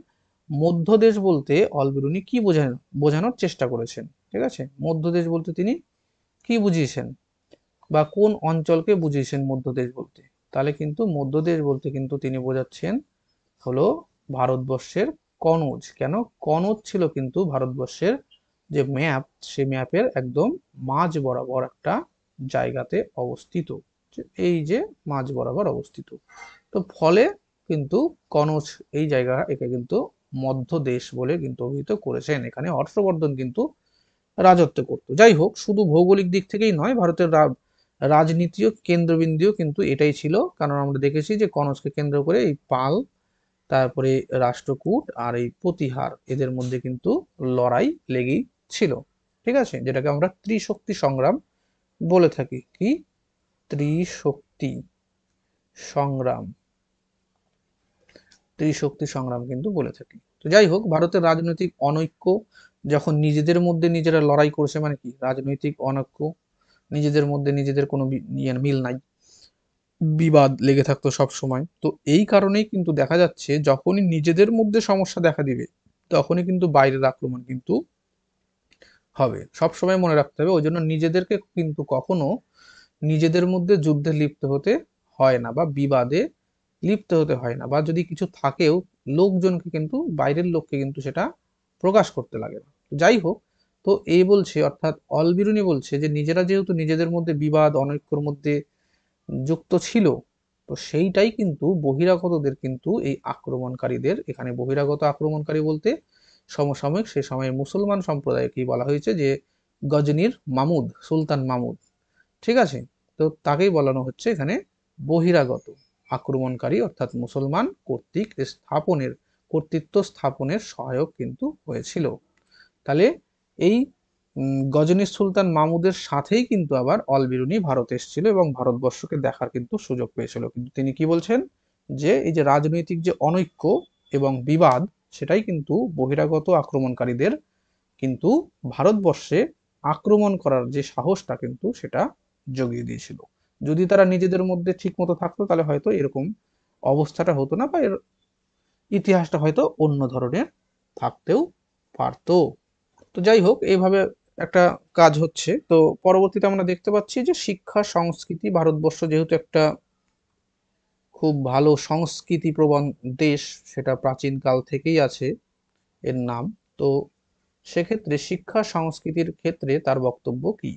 [SPEAKER 1] মধ্যদেশ বলতে অলবিরুনি কি বোঝানোর চেষ্টা করেছেন, ঠিক আছে, মধ্যদেশ বলতে তিনি কি বুঝিয়েছেন বা কোন অঞ্চলকে বুঝিয়েছেন মধ্যদেশ বলতে? তাহলে কিন্তু মধ্যদেশ বলতে কিন্তু তিনি বোঝাচ্ছেন হলো ভারতবর্ষের কনৌজ। কেন? কনৌজ ছিল কিন্তু ভারতবর্ষের যে ম্যাপ, সেই ম্যাপের একদম মাঝ বরাবর একটা জায়গাতে অবস্থিত। এই যে মাঝ বরাবর অবস্থিত, তো ফলে কিন্তু কনৌজ এই জায়গা একে কিন্তু মধ্যদেশ বলে কিন্তু অভিহিত করেছেন। এখানে হর্ষবর্ধন কিন্তু রাজত্ব করত। যাই হোক, শুধু ভৌগোলিক দিক থেকেই নয়, ভারতের রাজনীতিও কেন্দ্রবিন্দুও কিন্তু এটাই ছিল। কারণ আমরা দেখেছি যে কনৌজকে কেন্দ্র করে এই পাল, তারপরে রাষ্ট্রকূট আর এই প্রতিহার, এদের মধ্যে কিন্তু লড়াই লেগেই ছিল, ঠিক আছে, যেটাকে আমরা ত্রিশক্তি সংগ্রাম বলে থাকি। কি? ত্রিশক্তি সংগ্রাম, ত্রিশক্তি সংগ্রাম কিন্তু বলে থাকি। তো যাই হোক, ভারতের রাজনৈতিক অনৈক্য যখন নিজেদের মধ্যে নিজেরা লড়াই করছে, মানে কি রাজনৈতিক অনৈক্য, নিজেদের মধ্যে নিজেদের কোনো মিল নাই, বিবাদ লেগে থাকতো সব সময়। তো এই কারণেই কিন্তু দেখা যাচ্ছে যখনই নিজেদের মধ্যে সমস্যা দেখা দিবে তখনই কিন্তু বাইরের আক্রমণ কিন্তু হবে। সব সময় মনে রাখতে হবে, ওই জন্য নিজেদেরকে কিন্তু কখনো নিজেদের মধ্যে যুদ্ধে লিপ্ত হতে হয় না, বা বিবাদে লিপ্ত হতে হয় না, বা যদি কিছু থাকেও লোকজনকে কিন্তু, বাইরের লোককে কিন্তু সেটা প্রকাশ করতে লাগে না। যাই হোক, তো এই বলছে অর্থাৎ অলবিরুনি বলছে যে নিজেরা যেহেতু নিজেদের মধ্যে বিবাদ অনৈক্যর মধ্যে যুক্ত ছিল, তো সেইটাই কিন্তু বহিরাগতদের কিন্তু এই আক্রমণকারীদের, এখানে বহিরাগত আক্রমণকারী বলতে সমসাময়িক সে সময়ে মুসলমান সম্প্রদায়কেই বলা হয়েছে, যে গজনীর মামুদ, সুলতান মামুদ, ঠিক আছে, তো তাকেই বলানো হচ্ছে এখানে বহিরাগত আক্রমণকারী, অর্থাৎ মুসলমান কর্তৃত্ব স্থাপনের সহায়ক কিন্তু হয়েছিল। তাহলে এই গজনী সুলতান মাহমুদের সাথেই কিন্তু আবার অলবিরুনি ভারত এসেছিল এবং ভারতবর্ষকে দেখার কিন্তু সুযোগ পেয়েছিল। কিন্তু তিনি কি বলছেন, যে এই যে রাজনৈতিক যে অনৈক্য এবং বিবাদ, সেটাই কিন্তু বহিরাগত আক্রমণকারীদের কিন্তু ভারতবর্ষে আক্রমণ করার যে সাহসটা কিন্তু সেটা জগিয়ে দিয়েছিল। যদি তারা নিজেদের মধ্যে ঠিক মতো থাকতো তাহলে হয়তো এরকম অবস্থাটা হতো না, বা এর ইতিহাসটা হয়তো অন্য ধরনের থাকতেও পারতো। তো যাই হোক, এইভাবে একটা কাজ হচ্ছে। তো পরবর্তীতে আমরা দেখতে পাচ্ছি যে শিক্ষা সংস্কৃতি, ভারতবর্ষ যেহেতু একটা খুব ভালো সংস্কৃতি প্রবণ দেশ, সেটা প্রাচীন কাল থেকেই আছে এর নাম। তো সেক্ষেত্রে শিক্ষা সংস্কৃতির ক্ষেত্রে তার বক্তব্য কি?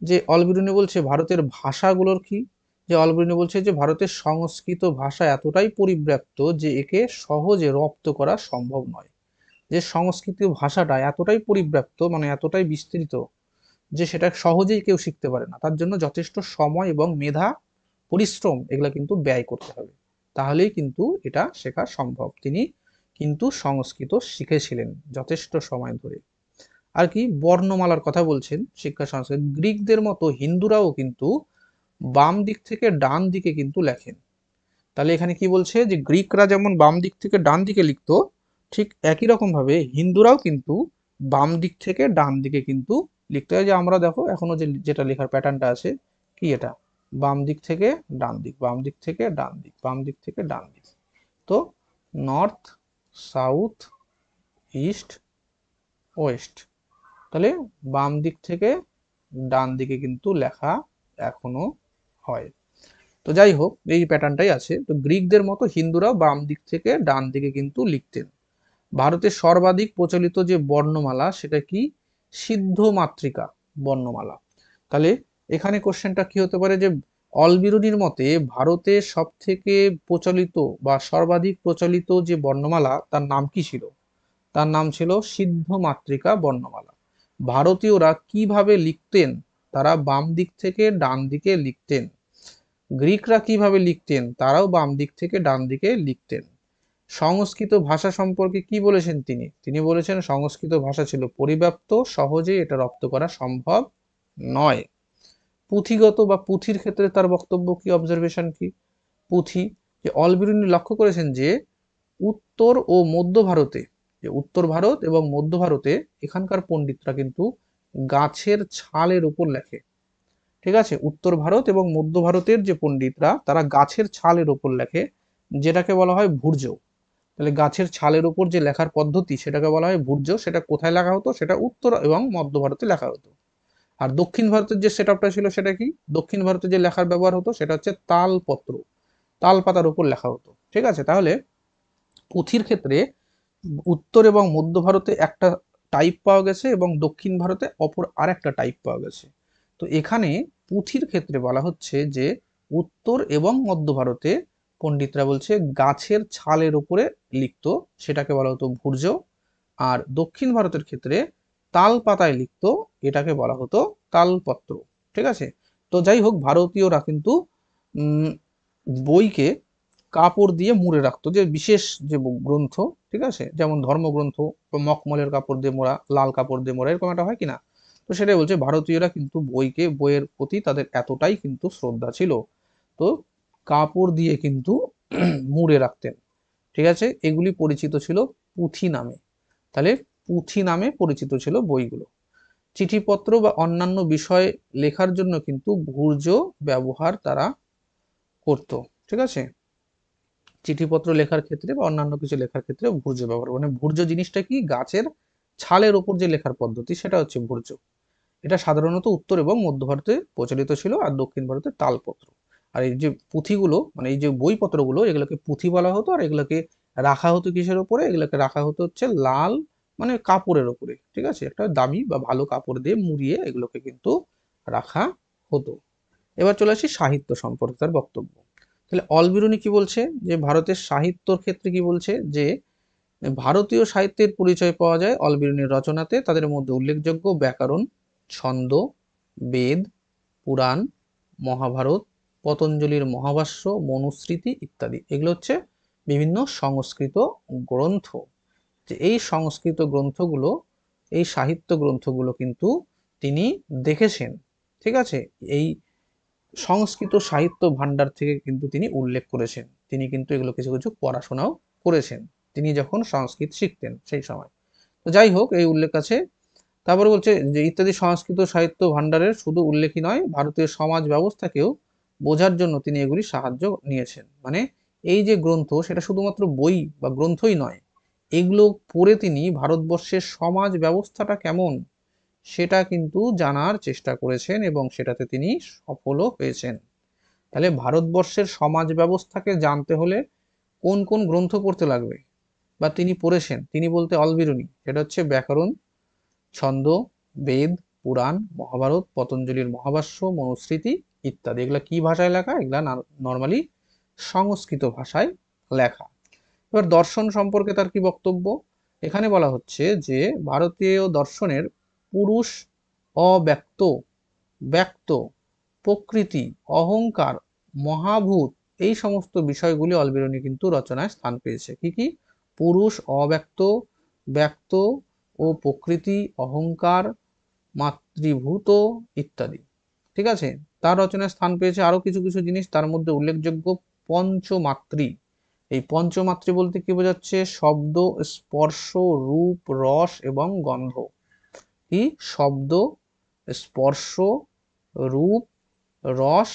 [SPEAKER 1] যে অলবিরুনি বলছে ভারতের ভাষাগুলোর কি, যে অলবিরুনি বলছে যে ভারতের সংস্কৃত ভাষা এতটাই পরিব্যাপ্ত যে একে সহজে রপ্ত করা সম্ভব নয়। যে সংস্কৃত ভাষাটা এতটাই পরিব্যাপ্ত, মানে এতটাই বিস্তৃত, যে সেটা সহজেই কেউ শিখতে পারে না। তার জন্য যথেষ্ট সময় এবং মেধা, পরিশ্রম এগুলো কিন্তু ব্যয় করতে হবে, তাহলেই কিন্তু এটা শেখা সম্ভব। তিনি কিন্তু সংস্কৃত শিখেছিলেন যথেষ্ট সময় ধরে। আর কি বর্ণমালার কথা বলছেন শিক্ষা সংস্কৃতি, গ্রিকদের মতো হিন্দুরাও কিন্তু বাম দিক থেকে ডান দিকে কিন্তু লেখেন। তাহলে এখানে কি বলছে যে গ্রিকরা যেমন বাম দিক থেকে ডান দিকে লিখতো, ঠিক একই রকম ভাবে হিন্দুরাও কিন্তু বাম দিক থেকে ডান দিকে কিন্তু লিখতে হয়। যে আমরা দেখো এখনো যে যেটা লেখার প্যাটার্নটা আছে, কি এটা, বাম দিক থেকে ডান দিক, বাম দিক থেকে ডান দিক, বাম দিক থেকে ডান দিক। তো নর্থ, সাউথ, ইস্ট, ওয়েস্ট। তাহলে বাম দিক থেকে ডান দিকে কিন্তু লেখা এখনো হয়। তো যাই হোক, এই প্যাটার্নটাই আছে। তো গ্রিকদের মতো হিন্দুরাও বাম দিক থেকে ডান দিকে কিন্তু লিখতেন। ভারতের সর্বাধিক প্রচলিত যে বর্ণমালা সেটা কি, সিদ্ধ মাতৃকা বর্ণমালা। তাহলে এখানে কোশ্চেনটা কি হতে পারে, যে অলবিরুনির মতে ভারতের সব থেকে প্রচলিত বা সর্বাধিক প্রচলিত যে বর্ণমালা তার নাম কি ছিল, তার নাম ছিল সিদ্ধ মাতৃকা বর্ণমালা। ভারতীয়রা কিভাবে লিখতেন, তারা বাম দিক থেকে ডান দিকে লিখতেন। গ্রিকরা কিভাবে লিখতেন, তারাও বাম দিক থেকে ডান দিকে লিখতেন। সংস্কৃত ভাষা সম্পর্কে কি বলেছেন তিনি, তিনি বলেছেন সংস্কৃত ভাষা ছিল পরিব্যাপ্ত, সহজে এটা রপ্ত করা সম্ভব নয়। পুঁথিগত বা পুঁথির ক্ষেত্রে তার বক্তব্য কি, অবজারভেশন কি, পুঁথি, যে অলবিরুনি লক্ষ্য করেছেন যে উত্তর ও মধ্য ভারতে, যে উত্তর ভারত এবং মধ্য ভারতে এখানকার পণ্ডিতরা কিন্তু গাছের ছালের উপর লেখে। ঠিক আছে, উত্তর ভারত এবং মধ্য ভারতের যে পণ্ডিতরা তারা গাছের ছালের উপর লেখে, যেটাকে বলা হয় ভূর্জ। তাহলে গাছের ছালের উপর যে লেখার পদ্ধতি সেটাকে বলা হয় ভূর্জ। সেটা কোথায় লেখা হতো, সেটা উত্তর এবং মধ্য ভারতে লেখা হতো। আর দক্ষিণ ভারতের যে সেট আপটা ছিল সেটা কি, দক্ষিণ ভারতে যে লেখার ব্যবহার হতো সেটা হচ্ছে তালপত্র, তাল পাতার উপর লেখা হতো। ঠিক আছে, তাহলে পুঁথির ক্ষেত্রে উত্তর এবং মধ্য ভারতে একটা টাইপ পাওয়া গেছে এবং দক্ষিণ ভারতে অপর আর একটা টাইপ পাওয়া গেছে। তো এখানে পুঁথির ক্ষেত্রে বলা হচ্ছে যে উত্তর এবং মধ্য ভারতে পণ্ডিতরা বলছে গাছের ছালের উপরে লিখতো, সেটাকে বলা হতো ভূর্জ। আর দক্ষিণ ভারতের ক্ষেত্রে তাল পাতায় লিখতো, এটাকে বলা হতো তালপত্র। ঠিক আছে, তো যাই হোক, ভারতীয়রা কিন্তু উম, বইকে কাপড় দিয়ে মুড়ে রাখতো, যে বিশেষ যে গ্রন্থ, ঠিক আছে, যেমন ধর্মগ্রন্থ মখমলের কাপড় দিয়ে মোড়া, লাল কাপড় দিয়ে মোড়া, এরকম একটা হয় কিনা। তো সেটাই বলছে, ভারতীয়রা কিন্তু বইকে, বইয়ের প্রতি তাদের এতটাই কিন্তু শ্রদ্ধা ছিল, তো কাপড় দিয়ে কিন্তু মুড়ে রাখতেন। ঠিক আছে, এগুলি পরিচিত ছিল পুঁথি নামে। তাহলে পুঁথি নামে পরিচিত ছিল বইগুলো। চিঠিপত্র বা অন্যান্য বিষয় লেখার জন্য কিন্তু ভূর্জ ব্যবহার তারা করত। ঠিক আছে, চিঠিপত্র লেখার ক্ষেত্রে বা অন্যান্য কিছু লেখার ক্ষেত্রে ভূর্জ ব্যবহার, মানে ভূর্জ জিনিসটা কি, গাছের ছালের উপর যে লেখার পদ্ধতি সেটা হচ্ছে ভূর্জ। এটা সাধারণত উত্তর এবং মধ্য ভারতে প্রচলিত ছিল, আর দক্ষিণ ভারতে তালপত্র। আর এই যে পুঁথিগুলো, মানে এই যে বইপত্রগুলো, এগুলোকে পুঁথি বলা হতো। আর এগুলোকে রাখা হতো কিসের উপরে, এগুলোকে রাখা হতো হচ্ছে লাল, মানে কাপড়ের উপরে। ঠিক আছে, একটা দামি বা ভালো কাপড় দিয়ে মুড়িয়ে এগুলোকে কিন্তু রাখা হতো। এবার চলে আসি সাহিত্য সম্পর্কে তার বক্তব্য। তাহলে অলবিরুনি কি বলছে, যে ভারতের সাহিত্যর ক্ষেত্রে কি বলছে, যে ভারতীয় সাহিত্যের পরিচয় পাওয়া যায় অলবিরুনির রচনাতে। তাদের মধ্যে উল্লেখযোগ্য ব্যাকরণ, ছন্দ, বেদ, পুরাণ, মহাভারত, পতঞ্জলির মহাভাষ্য, মনুস্মৃতি ইত্যাদি। এগুলো হচ্ছে বিভিন্ন সংস্কৃত গ্রন্থ। যে এই সংস্কৃত গ্রন্থগুলো, এই সাহিত্য গ্রন্থগুলো কিন্তু তিনি দেখেছেন। ঠিক আছে, এই সংস্কৃত সাহিত্য ভান্ডার থেকে কিন্তু তিনি উল্লেখ করেছেন। তিনি কিন্তু এগুলো কিছু কিছু পড়াশোনাও করেছেন তিনি যখন সংস্কৃত শিখতেন সেই সময়। তো যাই হোক, এই উল্লেখ আছে। তারপরে বলছে যে ইত্যাদি সংস্কৃত সাহিত্য ভান্ডারের শুধু উল্লেখই নয়, ভারতীয় সমাজ ব্যবস্থাকেও বোঝার জন্য তিনি এগুলি সাহায্য নিয়েছেন। মানে এই যে গ্রন্থ, সেটা শুধুমাত্র বই বা গ্রন্থই নয়, এগুলো পড়ে তিনি ভারতবর্ষের সমাজ ব্যবস্থাটা কেমন সেটা কিন্তু জানার চেষ্টা করেছেন এবং সেটাতে তিনি সফলও হয়েছেন। তাহলে ভারতবর্ষের সমাজ ব্যবস্থাকে জানতে হলে কোন কোন গ্রন্থ পড়তে লাগবে, বা তিনি পড়েছেন, তিনি বলতে অলবিরুনি, সেটা হচ্ছে ব্যাকরণ, ছন্দ, বেদ, পুরাণ, মহাভারত, পতঞ্জলির মহাভাষ্য, মনুস্মৃতি ইত্যাদি। এগুলা কি ভাষায় লেখা, এগুলা নর্মালি সংস্কৃত ভাষায় লেখা। এবার দর্শন সম্পর্কে তার কি বক্তব্য, এখানে বলা হচ্ছে যে ভারতীয় দর্শনের পুরুষ, অব্যক্ত, ব্যক্ত, প্রকৃতি, অহংকার, মহাভূত, এই সমস্ত বিষয়গুলি অলবেরুনি কিন্তু রচনায় স্থান পেয়েছে। কি কি? পুরুষ, অব্যক্ত, ব্যক্ত ও প্রকৃতি, অহংকার, মাতৃভূত ইত্যাদি। ঠিক আছে, তার রচনায় স্থান পেয়েছে আরো কিছু কিছু জিনিস, তার মধ্যে উল্লেখযোগ্য পঞ্চমাত্রী। এই পঞ্চমাত্রী বলতে কি বোঝাচ্ছে? শব্দ, স্পর্শ, রূপ, রস এবং গন্ধ। কি? শব্দ, স্পর্শ, রূপ, রস,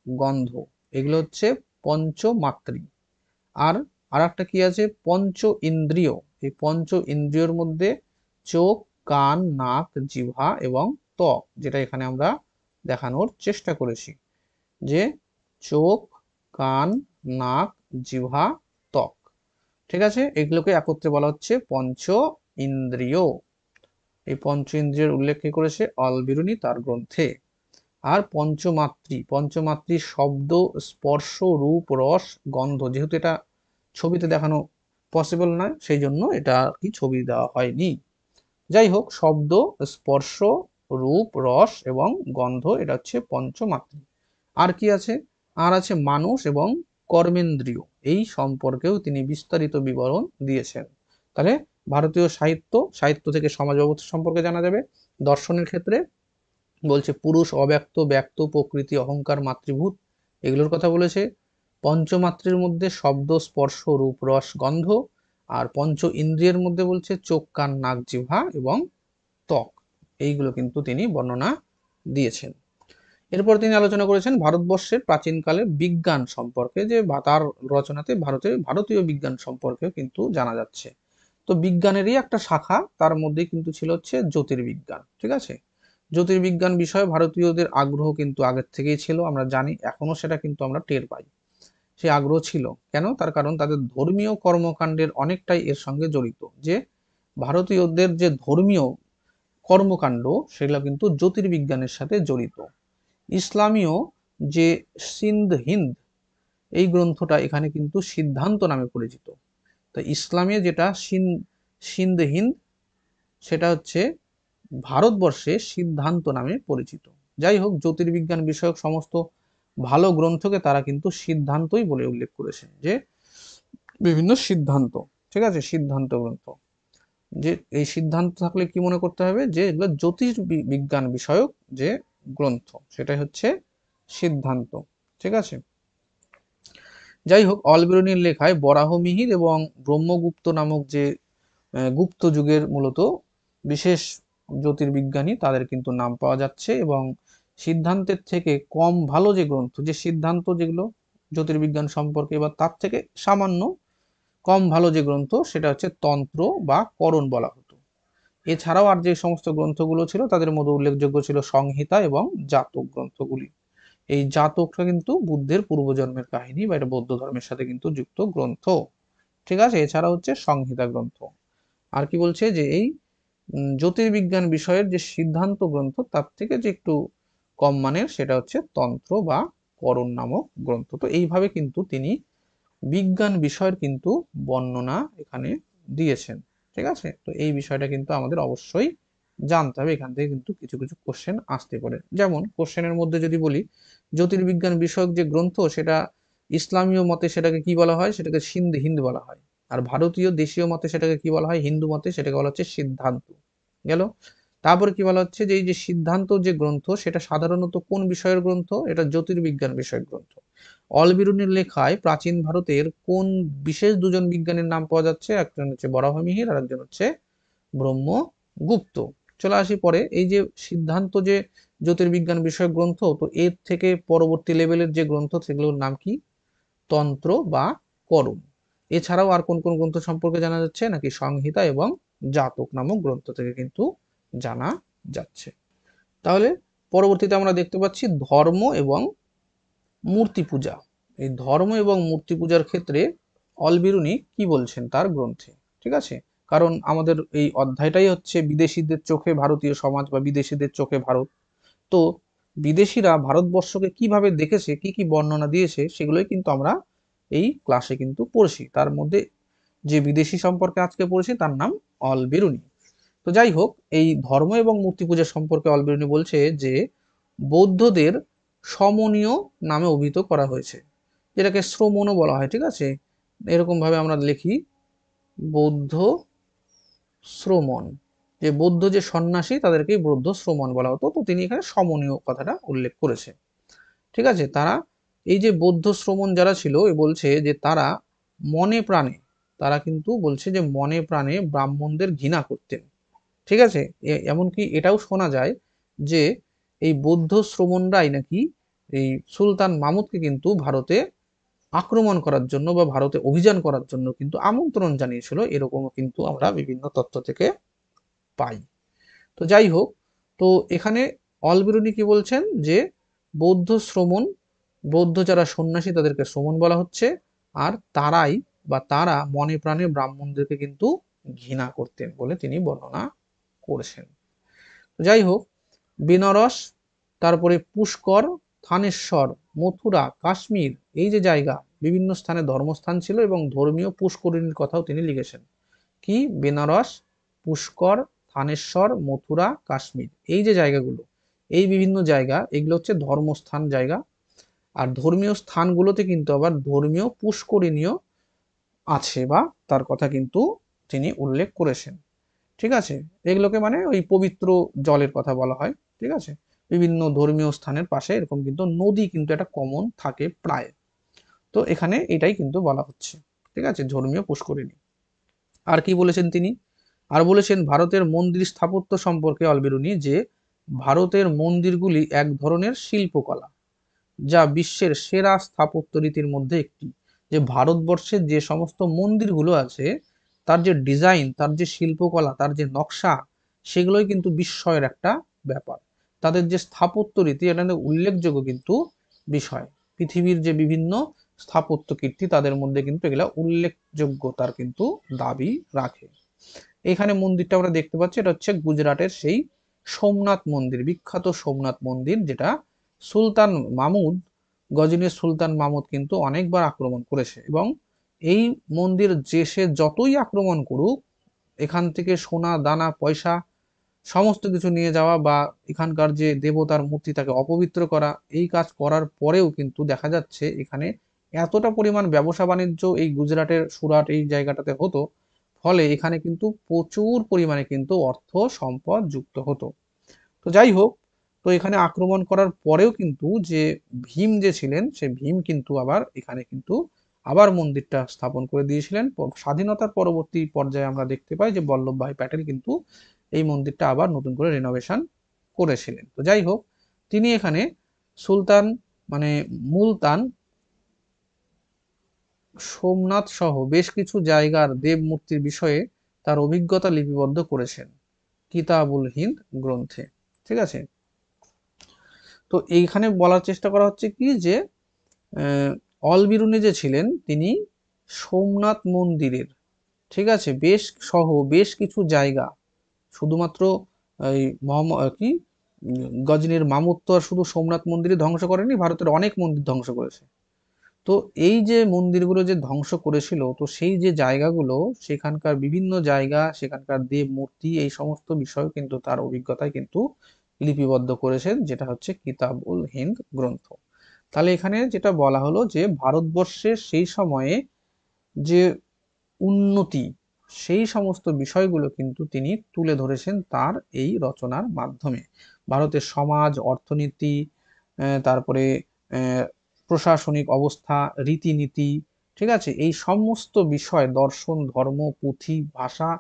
[SPEAKER 1] গন্ধ, এগুলো হচ্ছে পঞ্চমাত্রী। আর আরেকটা কি আছে? পঞ্চ ইন্দ্রিয়। এই পঞ্চ ইন্দ্রিয়র মধ্যে চোখ, কান, নাক, জিহ্বা এবং ত্বক, যেটা এখানে আমরা দেখানোর চেষ্টা করেছি যে চোখ, কান, নাক, জিহ্বা, ত্বক। ঠিক আছে, এগুলোকে একত্রে বলা হচ্ছে পঞ্চ ইন্দ্রিয়। এই পঞ্চ ইন্দ্রিয়ের উল্লেখ কি করেছে অলবিরুনি তার গ্রন্থে। আর পঞ্চমাত্রী, পঞ্চমাত্রী শব্দ, স্পর্শ, রূপ, রস, গন্ধ, যেহেতু এটা ছবিতে দেখানো পসিবল নয়, সেই জন্য এটা কি ছবি দেওয়া হয়নি। যাই হোক, শব্দ, স্পর্শ, রূপ, রস এবং গন্ধ, এটা হচ্ছে পঞ্চমাত্রী। আর কি আছে? আর আছে মানুষ এবং কর্মেন্দ্রিয়, এই সম্পর্কেও তিনি বিস্তারিত বিবরণ দিয়েছেন। তাহলে ভারতীয় সাহিত্য, সাহিত্য থেকে সমাজ ব্যবস্থা সম্পর্কে জানা যাবে। দর্শনের ক্ষেত্রে বলছে পুরুষ, অব্যক্ত, ব্যক্ত, প্রকৃতি, অহংকার, মাতৃভূত, এগুলোর কথা বলেছে। পঞ্চমাত্রের মধ্যে শব্দ, স্পর্শ, রূপ, রস, গন্ধ। আর পঞ্চ ইন্দ্রিয়ের মধ্যে বলছে চোখ, কান, নাক, জিহ্বা এবং ত্বক, এইগুলো কিন্তু তিনি বর্ণনা দিয়েছেন। এরপর তিনি আলোচনা করেছেন ভারতবর্ষের প্রাচীনকালের বিজ্ঞান সম্পর্কে, যে তার রচনাতে ভারতীয় বিজ্ঞান সম্পর্কেও কিন্তু জানা যাচ্ছে। তো বিজ্ঞানেরই একটা শাখা, তার মধ্যে কিন্তু ছিল হচ্ছে জ্যোতির্বিজ্ঞান। ঠিক আছে, জ্যোতির্বিজ্ঞান বিষয়ে ভারতীয়দের আগ্রহ কিন্তু আগের থেকেই ছিল, আমরা জানি, এখনো সেটা কিন্তু আমরা টের পাই। সেই আগ্রহ ছিল কেন? তার কারণ তাদের ধর্মীয় কর্মকাণ্ডের অনেকটাই এর সঙ্গে জড়িত। যে ভারতীয়দের যে ধর্মীয় কর্মকাণ্ড, সেগুলো কিন্তু জ্যোতির্বিজ্ঞানের সাথে জড়িত। ইসলামীয় যে সিন্ধ হিন্দ, এই গ্রন্থটা এখানে কিন্তু সিদ্ধান্ত নামে পরিচিত। তো ইসলামীয় যেটা সিন্ধ হিন্দ, সেটা হচ্ছে ভারতবর্ষে সিদ্ধান্ত নামে পরিচিত। যাই হোক, জ্যোতির্বিজ্ঞান বিষয়ক সমস্ত ভালো গ্রন্থকে তারা কিন্তু সিদ্ধান্তই বলে উল্লেখ করেছেন, যে বিভিন্ন সিদ্ধান্ত। ঠিক আছে, সিদ্ধান্ত গ্রন্থ, যে এই সিদ্ধান্ত থাকলে কি মনে করতে হবে? যে এগুলো জ্যোতির্বিজ্ঞান বিষয়ক যে গ্রন্থ, সেটাই হচ্ছে সিদ্ধান্ত। ঠিক আছে, যাই হোক, অলবেরুনির লেখায় বরাহমিহির এবং ব্রহ্মগুপ্ত নামক যে গুপ্ত যুগের মূলত বিশেষ জ্যোতির্বিজ্ঞানী, তাদের কিন্তু নাম পাওয়া যাচ্ছে। এবং সিদ্ধান্তের থেকে কম ভালো যে গ্রন্থ, যে সিদ্ধান্ত যেগুলো জ্যোতির্বিজ্ঞান সম্পর্কে, বা তার থেকে সামান্য কম ভালো যে গ্রন্থ, সেটা হচ্ছে তন্ত্র বা করণ বলা হতো। এছাড়াও আর যে সমস্ত গ্রন্থগুলো ছিল, তাদের মধ্যে উল্লেখযোগ্য ছিল সংহিতা এবং জাতক গ্রন্থগুলি। এই জাতকটা কিন্তু বুদ্ধের পূর্বজন্মের কাহিনী, বা এটা বৌদ্ধ ধর্মের সাথে কিন্তু যুক্ত গ্রন্থ। ঠিক আছে, এছাড়া হচ্ছে সংহিতা গ্রন্থ। আর কি বলছে? যে এই জ্যোতির্বিজ্ঞান বিষয়ের যে সিদ্ধান্ত গ্রন্থ, তার থেকে যে একটু কম মানের, সেটা হচ্ছে তন্ত্র বা করণ নামক গ্রন্থ। তো এইভাবে কিন্তু তিনি বিজ্ঞান বিষয়ের কিন্তু বর্ণনা এখানে দিয়েছেন। ঠিক আছে, তো এই বিষয়টা কিন্তু আমাদের অবশ্যই জানতে হবে। এখান থেকে কিন্তু কিছু কিছু কোশ্চেন আসতে পারে। যেমন কোশ্চেনের মধ্যে যদি বলি, জ্যোতির্বিজ্ঞান বিষয়ক যে গ্রন্থ, সেটা ইসলামীয় মতে সেটাকে কি বলা হয়? সেটাকে সিন্ধ হিন্দ বলা হয়। আর ভারতীয় দেশীয় মতে সেটাকে কি বলা হয়? হিন্দু মতে সেটাকে বলা হচ্ছে সিদ্ধান্ত। গেল। তারপরে কি বলা হচ্ছে? যে এই যে সিদ্ধান্ত যে গ্রন্থ, সেটা সাধারণত কোন বিষয়ের গ্রন্থ? এটা জ্যোতির্বিজ্ঞান বিষয়ক গ্রন্থ। অলবিরুনির লেখায় প্রাচীন ভারতের কোন বিশেষ দুজন বিজ্ঞানীর নাম পাওয়া যাচ্ছে? একজন হচ্ছে বরাহমিহির, আর একজন হচ্ছে ব্রহ্মগুপ্ত। চলে আসি পরে, এই যে সিদ্ধান্ত যে জ্যোতির্বিজ্ঞান বিষয়ক গ্রন্থ, তো এর থেকে পরবর্তী লেভেলের যে গ্রন্থ, সেগুলোর নাম কি? তন্ত্র বা করণ। এছাড়াও আর কোন কোন গ্রন্থ সম্পর্কে জানা যাচ্ছে? নাকি সংহিতা এবং জাতক নামক গ্রন্থ থেকে কিন্তু জানা যাচ্ছে। তাহলে পরবর্তীতে আমরা দেখতে পাচ্ছি ধর্ম এবং মূর্তি পূজা। এই ধর্ম এবং মূর্তি পূজার ক্ষেত্রে অলবিরুনি কি বলছেন তার গ্রন্থে। ঠিক আছে, কারণ আমাদের এই অধ্যায়টাই হচ্ছে বিদেশিদের চোখে ভারতীয় সমাজ, বা বিদেশিদের চোখে ভারত। তো বিদেশিরা ভারতবর্ষকে কিভাবে দেখেছে, কি কি বর্ণনা দিয়েছে, সেগুলোই কিন্তু আমরা এই ক্লাসে কিন্তু পড়ছি। তার মধ্যে যে বিদেশি সম্পর্কে আজকে পড়েছি, তার নাম অল বিরুনি। তো যাই হোক, এই ধর্ম এবং মূর্তি পূজা সম্পর্কে অল বিরুনি বলছে যে বৌদ্ধদের সমনীয় নামে অভিহিত করা হয়েছে, যেটাকে শ্রমণও বলা হয়। ঠিক আছে, এরকম ভাবে আমরা লিখি বৌদ্ধ শ্রমণ, যে বৌদ্ধ যে সন্ন্যাসী তাদেরকে বৌদ্ধ শ্রমণ বলা হতো। তো তিনি এখানে সমনীয় কথাটা উল্লেখ করেছে। ঠিক আছে, তারা এই যে বৌদ্ধ শ্রমণ যারা ছিল, এ বলছে যে তারা মনে প্রাণে, তারা কিন্তু বলছে যে মনে প্রাণে ব্রাহ্মণদের ঘৃণা করতেন। ঠিক আছে, এমনকি এটাও শোনা যায় যে এই বৌদ্ধ শ্রমণরাই নাকি এই সুলতান মামুদকে কিন্তু ভারতে আক্রমণ করার জন্য বা ভারতে অভিযান করার জন্য কিন্তু আমন্ত্রণ জানিয়েছিল, এরকমও কিন্তু আমরা বিভিন্ন তথ্য থেকে পাই। তো যাই হোক, তো এখানে অলবিরুনি কি বলছেন যে বৌদ্ধ শ্রমণ, বৌদ্ধ যারা সন্ন্যাসী তাদেরকে শ্রমণ বলা হচ্ছে, আর তারাই বা তারা মনে প্রাণে ব্রাহ্মণদেরকে কিন্তু ঘৃণা করতেন বলে তিনি বর্ণনা করেছেন। যাই হোক, বেনারস, তারপরে পুষ্কর, থানেশ্বর, মথুরা, কাশ্মীর, এই যে জায়গা, বিভিন্ন স্থানে ধর্মস্থান ছিল এবং ধর্মীয় পুষ্করিণীর কথাও তিনি লিখেছেন। কি? বেনারস, পুষ্কর, থানেশ্বর, মথুরা, কাশ্মীর, এই যে জায়গাগুলো, এই বিভিন্ন জায়গা, এগুলো হচ্ছে ধর্মস্থান জায়গা। আর ধর্মীয় স্থানগুলোতে কিন্তু আবার ধর্মীয় পুষ্করিণীও আছে বা তার কথা কিন্তু তিনি উল্লেখ করেছেন। ঠিক আছে, এগুলোকে মানে ওই পবিত্র জলের কথা বলা হয়। ঠিক আছে, বিভিন্ন ধর্মীয় স্থানের পাশে এরকম কিন্তু নদী কিন্তু একটা কমন থাকে প্রায়। তো এখানে এটাই কিন্তু বলা হচ্ছে। ঠিক আছে, ধর্মীয় পুষ্করিণী। আর কি বলেছেন তিনি? আর বলেছেন ভারতের মন্দির স্থাপত্য সম্পর্কে অলবেরুনি যে ভারতের মন্দিরগুলি এক ধরনের শিল্পকলা, যা বিশ্বের সেরা স্থাপত্য রীতির মধ্যে একটি। যে ভারতবর্ষের যে সমস্ত মন্দিরগুলো আছে, তার যে ডিজাইন, তার যে শিল্পকলা, তার যে নকশা, সেগুলোই কিন্তু বিস্ময়ের একটা ব্যাপার। তাদের যে স্থাপত্য রীতি, এটা উল্লেখযোগ্য কিন্তু বিষয়। পৃথিবীর যে বিভিন্ন স্থাপত্য কীর্তি, তাদের মধ্যে কিন্তু এগুলা উল্লেখযোগ্যতার কিন্তু দাবি রাখে। এখানে মন্দিরটা আমরা দেখতে পাচ্ছি, এটা হচ্ছে গুজরাটের সেই সোমনাথ মন্দির, বিখ্যাত সোমনাথ মন্দির, যেটা সুলতান মামুদ, গজনীর সুলতান মামুদ কিন্তু অনেকবার আক্রমণ করেছে। এবং এই মন্দির যে সে যতই আক্রমণ করুক, এখান থেকে সোনা দানা পয়সা সমস্ত কিছু নিয়ে যাওয়া বা এখানকার যে দেবতার মূর্তি তাকে অপবিত্র করা, এই কাজ করার পরেও কিন্তু দেখা যাচ্ছে এখানে এতটা পরিমাণ ব্যবসা বাণিজ্য এই গুজরাটের সুরাট এই জায়গাটাতে হতো, ফলে এখানে কিন্তু প্রচুর পরিমাণে কিন্তু অর্থ সম্পদ যুক্ত হতো। তো যাই হোক, তো এখানে আক্রমণ করার পরেও কিন্তু যে ভীম যে ছিলেন, সে ভীম কিন্তু আবার এখানে কিন্তু আবার মন্দিরটা স্থাপন করে দিয়েছিলেন। স্বাধীনতার পরবর্তী পর্যায়ে আমরা দেখতে পাই যে বল্লভভাই প্যাটেল কিন্তু এই মন্দিরটা আবার নতুন করে রিনোভেশন করেছিলেন। তো যাই হোক, তিনি এখানে সুলতান মানে মুলতান, সোমনাথ সহ বেশ কিছু জায়গার দেব মূর্তির বিষয়ে তার অভিজ্ঞতা লিপিবদ্ধ করেছেন কিতাবুল হিন্দ গ্রন্থে। ঠিক আছে, তো এইখানে বলার চেষ্টা করা হচ্ছে কি যে অলবিরুনি যে ছিলেন, তিনি সোমনাথ মন্দিরের, ঠিক আছে, বেশ কিছু জায়গা, শুধুমাত্র এই কি গজনীর মামুদ তো আর শুধু সোমনাথ মন্দিরই ধ্বংস করেনি, ভারতের অনেক মন্দির ধ্বংস করেছে। তো এই যে মন্দিরগুলো যে ধ্বংস করেছিল, তো সেই যে জায়গাগুলো, সেখানকার বিভিন্ন জায়গা, সেখানকার দেব মূর্তি, এই সমস্ত বিষয় কিন্তু তার অভিজ্ঞতায় কিন্তু লিপিবদ্ধ করেছেন, যেটা হচ্ছে কিতাবুল হিন্দ গ্রন্থ। তাহলে এখানে যেটা বলা হলো যে ভারতবর্ষের সেই সময়ে যে উন্নতি, সেই সমস্ত বিষয়গুলো কিন্তু তিনি তুলে ধরেছেন তার এই রচনার মাধ্যমে। ভারতের সমাজ, অর্থনীতি, তারপরে প্রশাসনিক অবস্থা, রীতিনীতি, ঠিক আছে, এই সমস্ত বিষয়, দর্শন, ধর্ম, পুঁথি, ভাষা,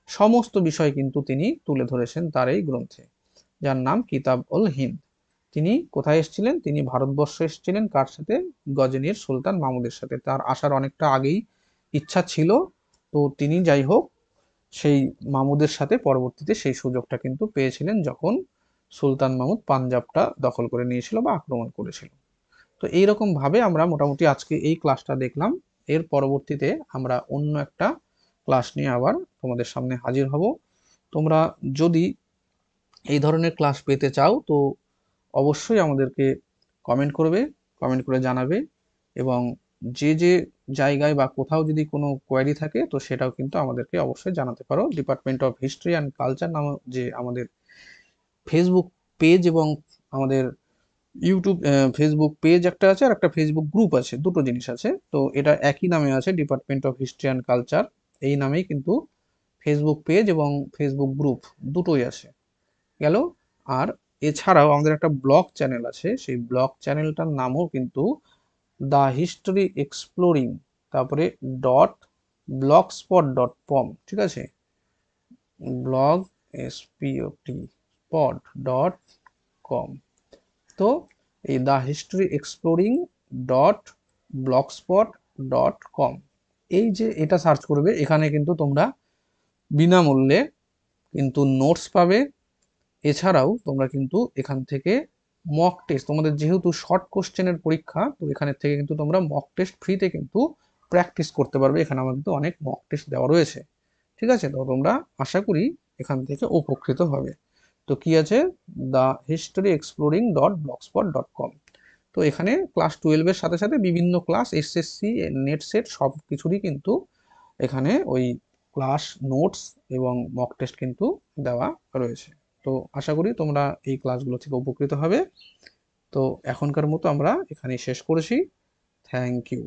[SPEAKER 1] সমস্ত বিষয় কিন্তু তিনি তুলে ধরেছেন তার এই গ্রন্থে, যার নাম কিতাব উল হিন্দ। তিনি কোথায় এসেছিলেন? তিনি ভারতবর্ষে এসেছিলেন কার সাথে? গজনীর সুলতান মামুদের সাথে। তার আসার অনেকটা আগেই ইচ্ছা ছিল, তো তিনি যাই হোক সেই মামুদের সাথে পরবর্তীতে সেই সুযোগটা কিন্তু পেয়েছিলেন, যখন সুলতান মামুদ পাঞ্জাবটা দখল করে নিয়েছিল বা আক্রমণ করেছিল। তো এইরকম ভাবে আমরা মোটামুটি আজকে এই ক্লাসটা দেখলাম। এর পরবর্তীতে আমরা অন্য একটা ক্লাস নিয়ে আবার তোমাদের সামনে হাজির হব। তোমরা যদি এই ধরনের ক্লাস পেতে চাও, তো অবশ্যই আমাদেরকে কমেন্ট করবে, কমেন্ট করে জানাবে। এবং যে যে জায়গায় বা কোথাও যদি কোনো কোয়ারি থাকে তো সেটাও কিন্তু আমাদেরকে অবশ্যই জানাতে পারো। Department of history and culture নামে যে আমাদের ফেসবুক পেজ এবং আমাদের ইউটিউব ফেসবুক পেজ একটা আছে আর একটা ফেসবুক গ্রুপ আছে, দুটো জিনিস আছে। তো এটা একই নামে আছে, department of history and culture, এই নামেই কিন্তু ফেসবুক পেজ এবং ফেসবুক গ্রুপ দুটোই আছে। গেল। আর এছাড়াও আমাদের একটা ব্লগ চ্যানেল আছে, সেই ব্লগ চ্যানেলটার নামও কিন্তু দ্য হিস্ট্রি এক্সপ্লোরিং তারপরে dot blog spot dot com, ঠিক আছে, ব্লগ এসপিওটি স্পট ডট কম। তো এই the history exploring dot blog spot dot com, এই যে এটা সার্চ করবে, এখানে কিন্তু তোমরা বিনামূল্যে কিন্তু নোটস পাবে। এছাড়াও তোমরা কিন্তু এখান থেকে মক টেস্ট, তোমাদের যেহেতু শর্ট কোশ্চেনের পরীক্ষা, তো এখানের থেকে কিন্তু তোমরা মক টেস্ট ফ্রিতে কিন্তু প্র্যাকটিস করতে পারবে। এখানে আমার কিন্তু অনেক মক টেস্ট দেওয়া রয়েছে, ঠিক আছে। তো তোমরা আশা করি এখান থেকে উপকৃত হবে। তো কি আছে, the history exploring dot blog spot dot com. তো এখানে ক্লাস 12-এর সাথে সাথে বিভিন্ন ক্লাস এসএসসি নেট সেট সব কিছুরই কিন্তু এখানে ওই ক্লাস নোটস এবং মক টেস্ট কিন্তু দেওয়া রয়েছে। তো আশা করি তোমরা এই ক্লাসগুলো থেকে উপকৃত হবে। তো এখনকার মতো আমরা এখানেই শেষ করেছি। Thank you.